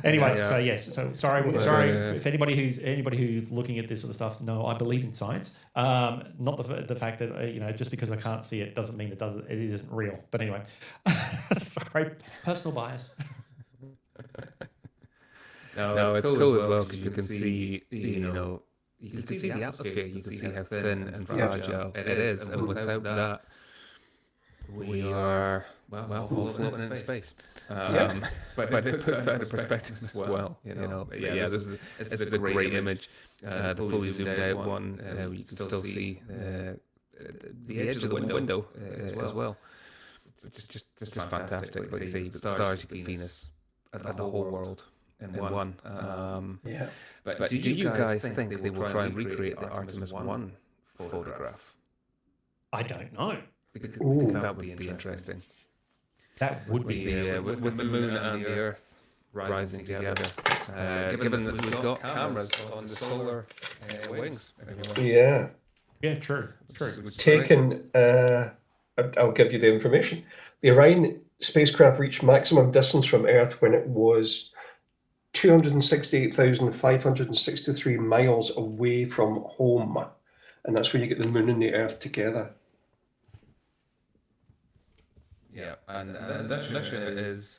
Anyway, Yeah. so yes, so sorry if anybody who's looking at this sort of stuff. No, I believe in science. Not the fact that just because I can't see it doesn't mean it isn't real. But anyway, sorry, personal bias. No, it's cool as well because you can see you can see the atmosphere, you can see how thin and fragile it is, and without that, we are floating in space. But it puts that in perspective as well. This is a great image. The fully zoomed out one, you can still see the edge of the window as well. It's just fantastic. Like you say, the stars, you can Venus, and the whole world in one. Yeah. But do you guys think they will try and recreate the Artemis 1 photograph? I don't know. Because Ooh. that would be interesting. That would be With the moon and the Earth rising together. Given that we've got cameras on the solar wings. Yeah. Yeah, true. Taken, I'll give you the information. The Orion spacecraft reached maximum distance from Earth when it was 268,563 miles away from home. And that's when you get the moon and the Earth together. Yeah, and this mission is,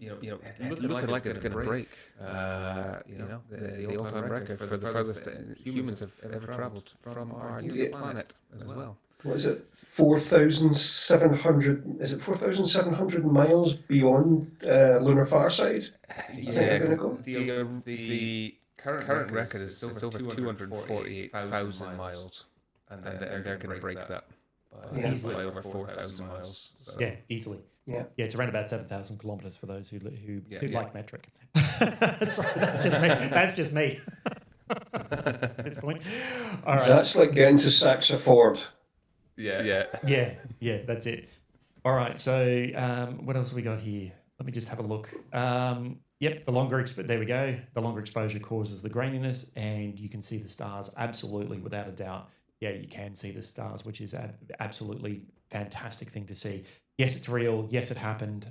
looking like it's going to break, the all-time record for the furthest humans have ever traveled from our planet as well. What is it? 4,700? Is it 4,700 miles beyond lunar far side? Yeah, the current record is over 248,000 miles, and they're going to break that by over 4,000 miles. So. Yeah, easily. Yeah, it's around about 7,000 kilometers for those who like metric. Sorry, that's just me. At this point. All right. That's like getting to Saxford. Yeah, that's it. All right, so what else have we got here? Let me just have a look. Yep, there we go. The longer exposure causes the graininess, and you can see the stars absolutely, without a doubt. Yeah, you can see the stars, which is absolutely fantastic thing to see. Yes, it's real. Yes, it happened.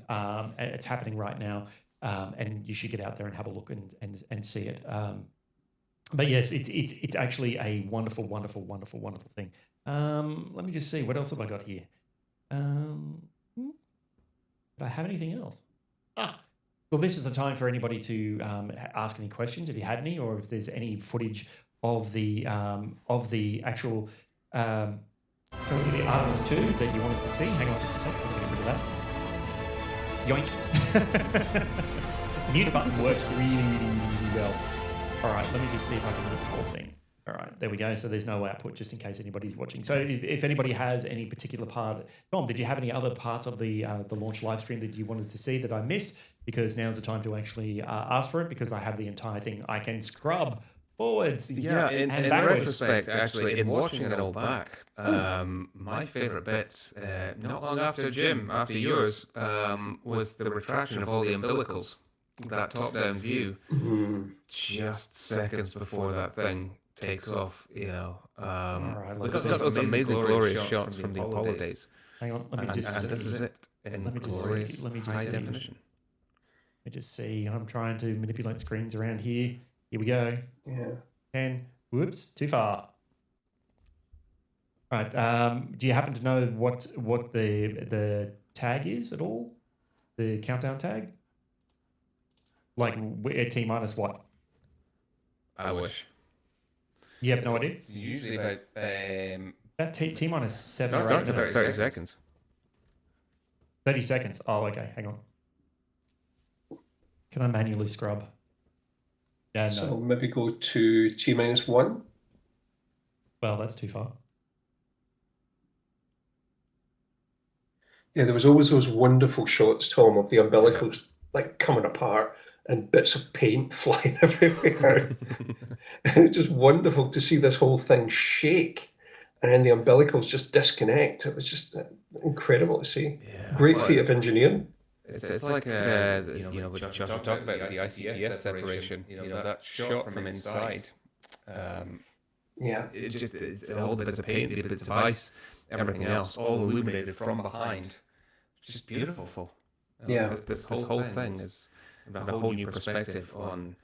It's happening right now, and you should get out there and have a look and see it. But yes, it's actually a wonderful, wonderful, wonderful, wonderful thing. Let me just see. What else have I got here? Do I have anything else? Well, this is the time for anybody to ask any questions if you had any, or if there's any footage of the actual from the Artemis 2 that you wanted to see. Hang on just a second. I'm going to get rid of that. Yoink. Mute button works really, really, really well. All right, let me just see if I can mute the whole thing. All right, there we go. So there's no output just in case anybody's watching. So if anybody has any particular part, Tom, did you have any other parts of the launch live stream that you wanted to see that I missed? Because now's the time to actually ask for it, because I have the entire thing. I can scrub forwards. Yeah, in retrospect, actually, in watching it all back, my favourite bit, not long after Jim, after yours, was the retraction of all the umbilicals. That top-down view, just seconds before that thing takes off, All right, let's see. Those amazing, glorious shots from the Apollo days. Hang on, let me just. And this is it in glorious high definition. Let me just see. I'm trying to manipulate screens around here. Here we go. Yeah. And whoops, too far. Right. Do you happen to know what the tag is at all? The countdown tag? Like T minus what? I wish. You have no idea? Usually about T minus 7 or 8. Starts about 30 seconds. 30 seconds. Oh, okay. Hang on. Can I manually scrub? Yeah, no. So maybe go to T minus 1. Well, that's too far. Yeah, there was always those wonderful shots, Tom, of the umbilicals like coming apart and bits of paint flying everywhere. And it's just wonderful to see this whole thing shake, and then the umbilicals just disconnect. It was just incredible to see. Yeah, great feat of engineering. It's like what Josh talked about the ICPS separation. That shot from inside. It's just all the bits of paint, the bits of ice, everything else, all illuminated from behind. It's just beautiful. This whole thing is a whole new perspective on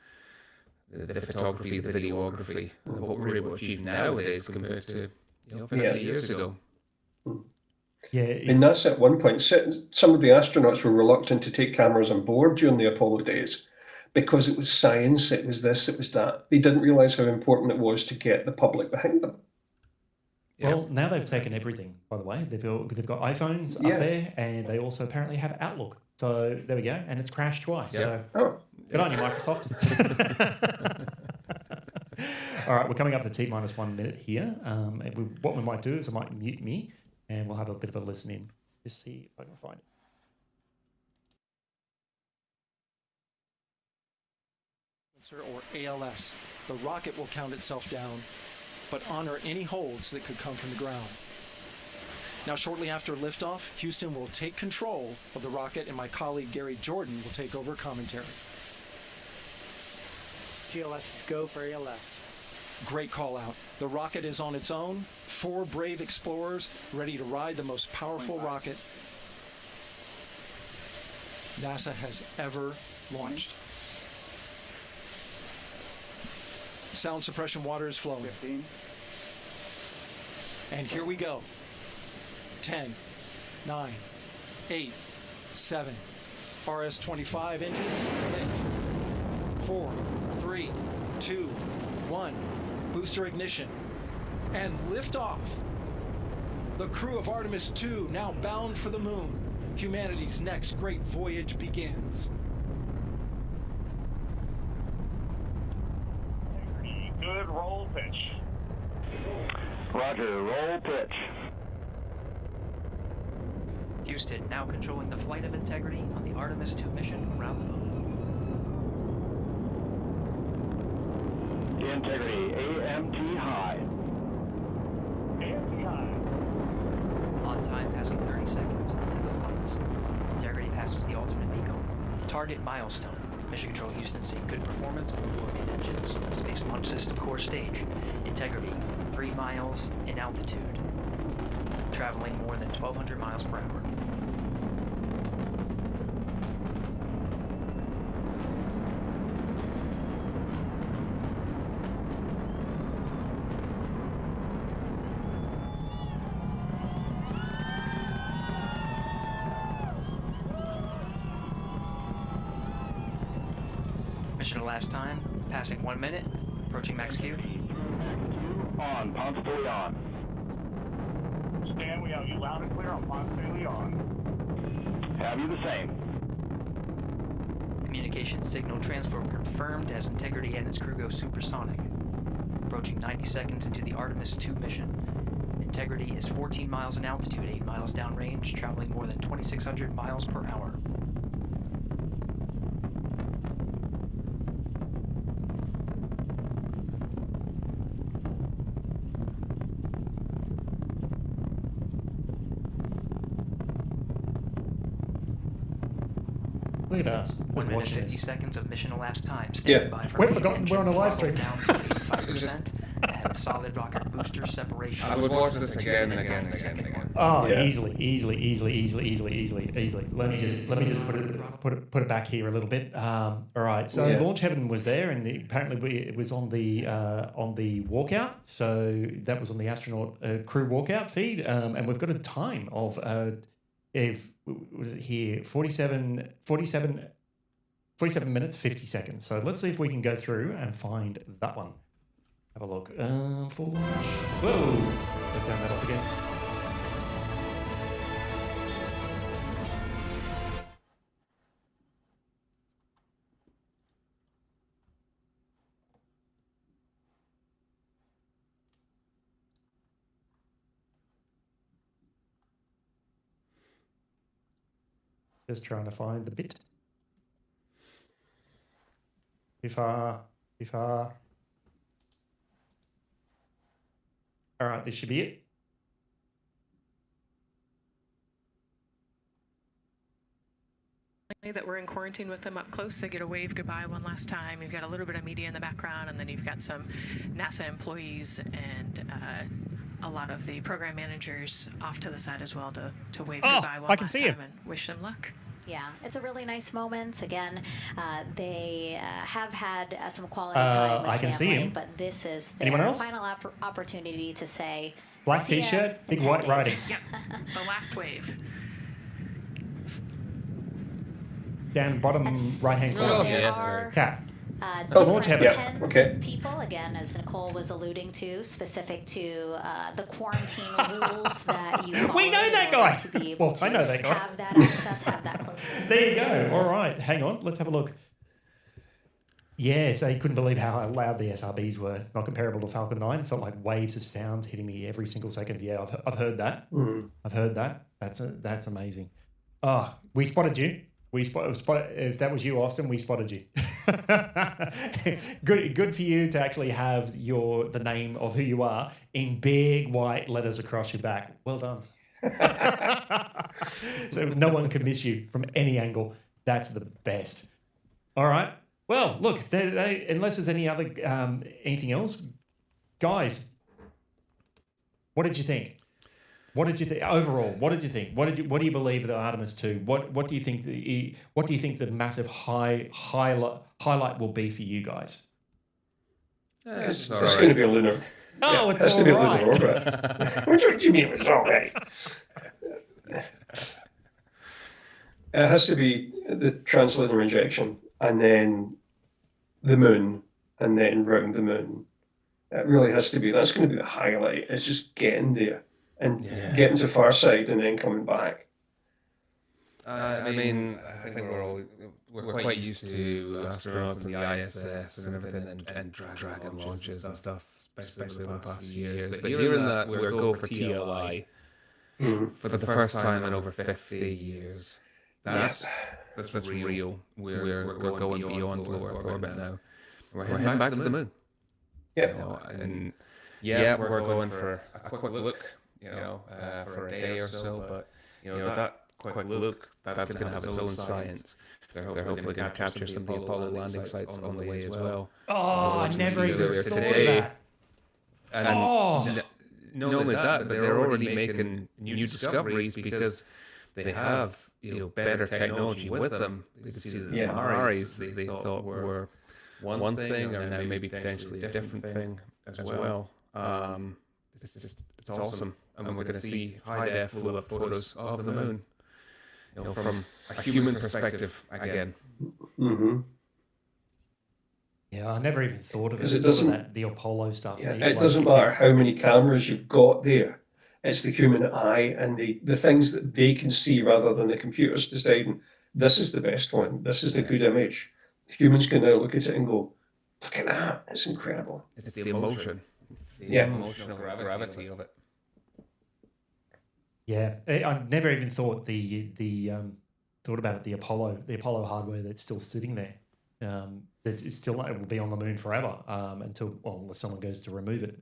the photography, the videography, what we're able to achieve nowadays compared to 50 years ago. Yeah, and that's at one point. Some of the astronauts were reluctant to take cameras on board during the Apollo days because it was science, it was this, it was that. They didn't realize how important it was to get the public behind them. Well, now they've taken everything, by the way. They've got iPhones up there, and they also apparently have Outlook. So there we go, and it's crashed twice. Yeah. So good on you, Microsoft. All right, we're coming up to T minus 1 minute here. What we might do is I might mute me, and we'll have a bit of a listen in. Just see if I can find it. or ALS. The rocket will count itself down, but honor any holds that could come from the ground. Now, shortly after liftoff, Houston will take control of the rocket, and my colleague Gary Jordan will take over commentary. GLS is go for ALS. Great call out. The rocket is on its own. 4 brave explorers ready to ride the most powerful rocket NASA has ever launched. Sound suppression water is flowing. 15. And here we go. 10, 9, 8, 7. RS-25 engines lit. 4, 3, 2, 1. Booster ignition. And liftoff. The crew of Artemis II now bound for the moon. Humanity's next great voyage begins. Good roll pitch. Roger, roll pitch. Houston now controlling the flight of Integrity on the Artemis II mission around the moon. Integrity, AMT high. AMT high. On time, passing 30 seconds into the flights. Integrity passes the alternate beacon. Target milestone. Mission Control Houston seeing good performance on the main engines. Space Launch System core stage. Integrity, 3 miles in altitude. Traveling more than 1,200 miles per hour. Mission elapsed time, passing 1 minute, approaching max Q. On, Ponce de Leon. Stan, we have you loud and clear on Ponce de Leon. Have you the same? Communication signal transfer confirmed as Integrity and its crew go supersonic. Approaching 90 seconds into the Artemis II mission. Integrity is 14 miles in altitude, 8 miles downrange, traveling more than 2,600 miles per hour. Look at us. 1 minute, Watching 50 this. seconds of mission elapsed time. Yeah. By for We've forgotten we're on a live stream. Down to 85%. And solid rocket booster separation. I would watch this again and again and again and again. Oh, Yeah. easily. Let me just put it back here a little bit. All right. So Yeah. Launch Heaven was there, and apparently it was on the walkout. So that was on the astronaut crew walkout feed, and we've got a time of what is it here? 47 minutes 50 seconds. So let's see if we can go through and find that one. Have a look. Full launch. Whoa! Let's turn that off again. Just trying to find the bit. Too far. All right, this should be it. That we're in quarantine with them up close. They get a wave goodbye one last time. You've got a little bit of media in the background, and then you've got some NASA employees and a lot of the program managers off to the side as well to wave goodbye one last time and wish them luck. Yeah, it's a really nice moment. Again, they have had some quality time with I can family, see him. but this is Anyone their else? final opportunity to say, Black "See ya t-shirt, in big 10 white days." writing. Yep, the last wave. Down bottom right-hand So corner. there are Cat. different Heaven. tens Okay. of people, again, as Nicole was alluding to, specific to the quarantine rules that you follow We know that in guy. order to be able Well, I know that guy. have that access, have that close. There you go. All right, hang on. Let's have a look. Yeah, so you couldn't believe how loud the SRBs were. It's not comparable to Falcon 9. It felt like waves of sound hitting me every single second. Yeah, I've heard that. Mm. I've heard that. That's amazing. Oh, we spotted you. If that was you, Austin, we spotted you. Good for you to actually have the name of who you are in big white letters across your back. Well done. So no one can miss you from any angle. That's the best. All right. Well, look, unless there's any other anything else, guys, what did you think? What did you think overall? What did you think? What do you believe of the Artemis II? What do you think the massive highlight will be for you guys? It's going to be a lunar. Oh, it's has all to be a right. lunar orbit. What do you mean it's all right? It has to be the translunar injection, and then the moon, and then round the moon. It really has to be. That's going to be the highlight. It's just getting there and getting to far side and then coming back. I mean, I think we're quite used to astronauts in the ISS and everything, and Dragon launches and stuff, especially in the past few years. But hearing that we're going for TLI for the first time in over 50 years, that's real. We're going beyond low Earth orbit now. We're heading back to the moon. Yeah, and we're going for a quick look, for a day or so. But that quick look, that's going to have its own science. They're hopefully going to capture some of the Apollo landing sites on the way as well. Oh, I never even thought of that. And not only that, but they're already making new discoveries because they have better technology with them. You can see the MRIs they thought were one thing, or now maybe potentially a different thing as well. It's awesome, and we're going to see high def full of photos of the moon, from a human perspective again. Mm-hmm. Yeah, I never even thought of it. It doesn't the Apollo stuff. Yeah, it doesn't matter how many cameras you've got there. It's the human eye and the things that they can see rather than the computers deciding this is the best one. This is the good image. Humans can now look at it and go, look at that. It's incredible. It's the emotion. It's the emotional gravity of it. Yeah, I never even thought thought about it. The Apollo hardware that's still sitting there, that is still it will be on the moon forever unless someone goes to remove it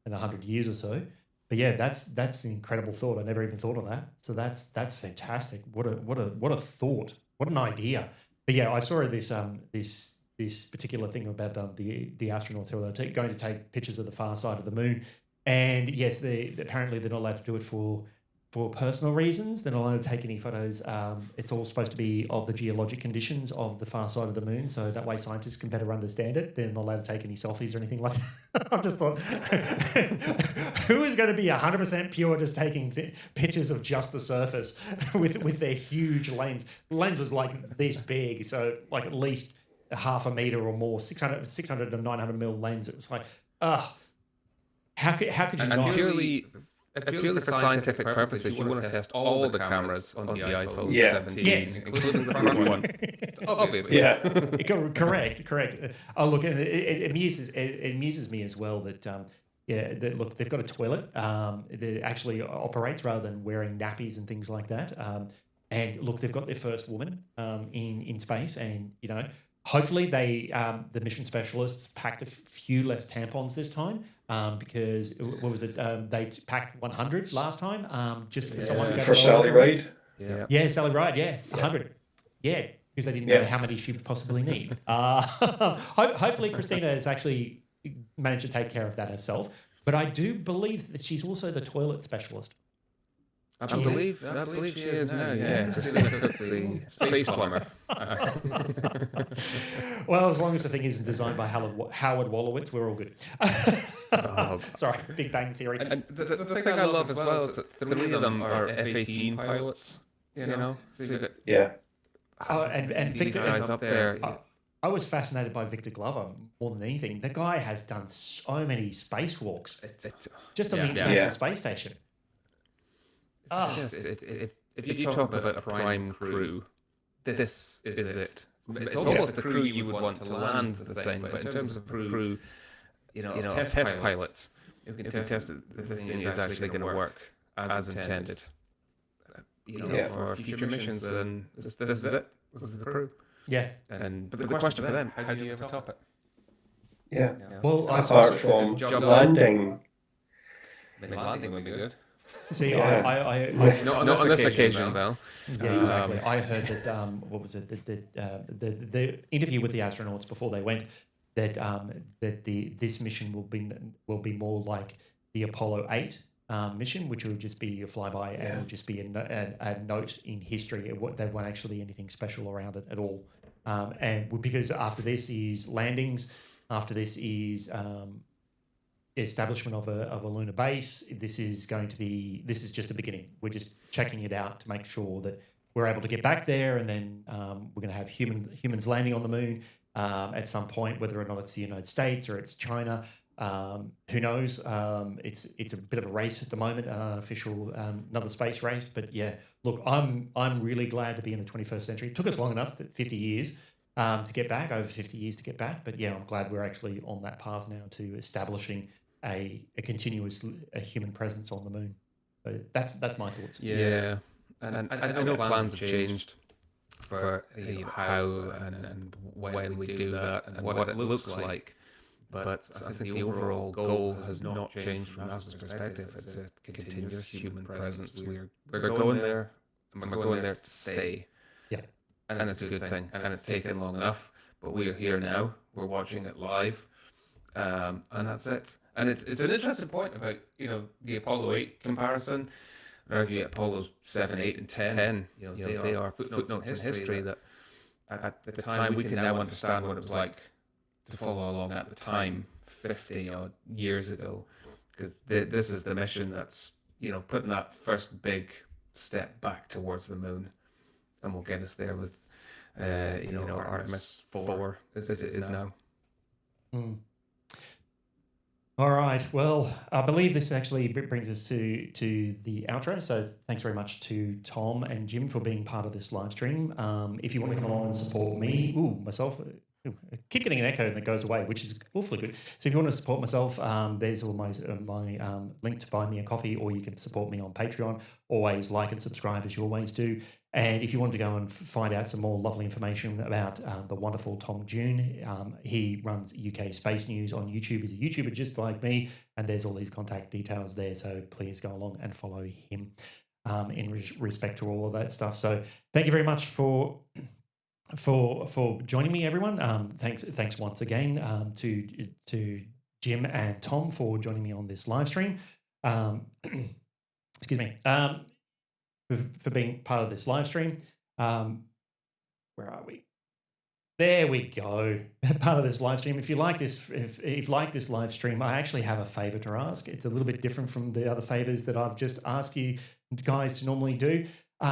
in 100 years or so. But yeah, that's an incredible thought. I never even thought of that. So that's fantastic. What a thought. What an idea. But yeah, I saw this particular thing about the astronauts who are going to take pictures of the far side of the moon, and yes, apparently they're not allowed to do it for personal reasons. They're not allowed to take any photos. It's all supposed to be of the geologic conditions of the far side of the moon, so that way scientists can better understand it. They're not allowed to take any selfies or anything like that. I just thought, who is going to be 100% pure just taking pictures of just the surface with their huge lens? The lens was like this big, so like at least half a meter or more, 600 to 900 mil lens. It was like, how could you not? Purely for scientific purposes, you want to test all the cameras on the iPhone 17, including the front one. Obviously. Yeah, correct. Oh, look, it amuses me as well that look, they've got a toilet that actually operates rather than wearing nappies and things like that. And look, they've got their first woman in space, and hopefully the mission specialists packed a few less tampons this time. Because what was it? They packed 100 last time. Just for someone to go for Sally Ride. Yeah, Sally Ride. Yeah, 100. Yeah, because they didn't know how many she would possibly need. Hopefully, Christina has actually managed to take care of that herself. But I do believe that she's also the toilet specialist. I believe she is now. Yeah, Christina Cook, the space plumber. Well, as long as the thing isn't designed by Howard Wolowitz, we're all good. Sorry, Big Bang Theory. And the thing I love as well is that 3 of them are F-18 pilots. So and Victor guys up there. I was fascinated by Victor Glover more than anything. The guy has done so many spacewalks just on the International Space Station. If you talk about a prime crew, this is it. It's almost the crew you would want to land the thing, but in terms of crew, test pilots, you can test that this thing is actually going to work as intended. For future missions, then this is it. This is the crew. Yeah. But the question for them, how do you ever top it? Yeah. Well, apart from landing. Landing would be good. See, Yeah. I not on this occasion, though. Yeah, exactly. I heard that what was it? The interview with the astronauts before they went, that this mission will be more like the Apollo 8 mission, which will just be a flyby and will just be a note in history. There won't actually be anything special around it at all. And because after this is landings, after this is establishment of a lunar base. This is just the beginning. We're just checking it out to make sure that we're able to get back there, and then we're going to have humans landing on the moon at some point, whether or not it's the United States or it's China. Who knows? It's a bit of a race at the moment, an unofficial another space race. But yeah, look, I'm really glad to be in the 21st century. It took us long enough, 50 years. To get back, over 50 years to get back. But yeah, I'm glad we're actually on that path now to establishing a continuous human presence on the moon. So that's my thoughts. Yeah, and I know plans have changed for how and when we do that and what it looks like. But I think the overall goal has not changed from NASA's perspective. It's a continuous human presence. We're going there, and we're going there to stay. Yeah. And it's a good thing, and it's taken long enough, but we're here now, we're watching it live, and that's it. And it's an interesting point about, the Apollo 8 comparison, arguably Apollo 7, 8, and 10, they are footnotes in history that at the time we can now understand what it was like to follow along at the time, 50 odd years ago, because this is the mission that's, putting that first big step back towards the moon. And will get us there with, Artemis 4 as it is now. Mm. All right. Well, I believe this actually brings us to the outro. So thanks very much to Tom and Jim for being part of this live stream. If you want to come along and support me, myself. I keep getting an echo and it goes away, which is awfully good. So if you want to support myself, there's all my link to buy me a coffee, or you can support me on Patreon. Always like and subscribe as you always do. And if you want to go and find out some more lovely information about the wonderful Tom Dune, he runs UK Space News on YouTube. He's a YouTuber just like me, and there's all these contact details there. So please go along and follow him in respect to all of that stuff. So thank you very much for joining me, everyone. Thanks once again to Jim and Tom for joining me on this live stream. Excuse me. For being part of this live stream. Where are we? There we go. Part of this live stream. If you like this, if you like this live stream, I actually have a favor to ask. It's a little bit different from the other favors that I've just asked you guys to normally do.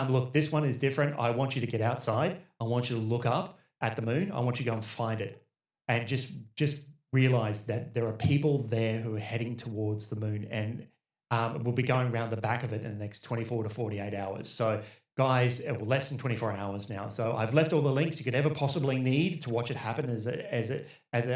Look, this one is different. I want you to get outside. I want you to look up at the moon. I want you to go and find it, and just realize that there are people there who are heading towards the moon, and we'll be going around the back of it in the next 24 to 48 hours. So guys, less than 24 hours now. So I've left all the links you could ever possibly need to watch it happen as it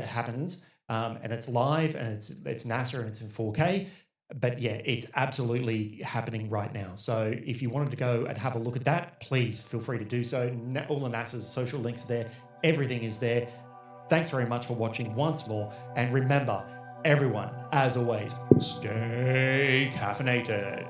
happens. And it's live, and it's NASA, and it's in 4K. But yeah, it's absolutely happening right now. So if you wanted to go and have a look at that, please feel free to do so. All the NASA's social links are there. Everything is there. Thanks very much for watching once more. And remember, everyone, as always, stay caffeinated.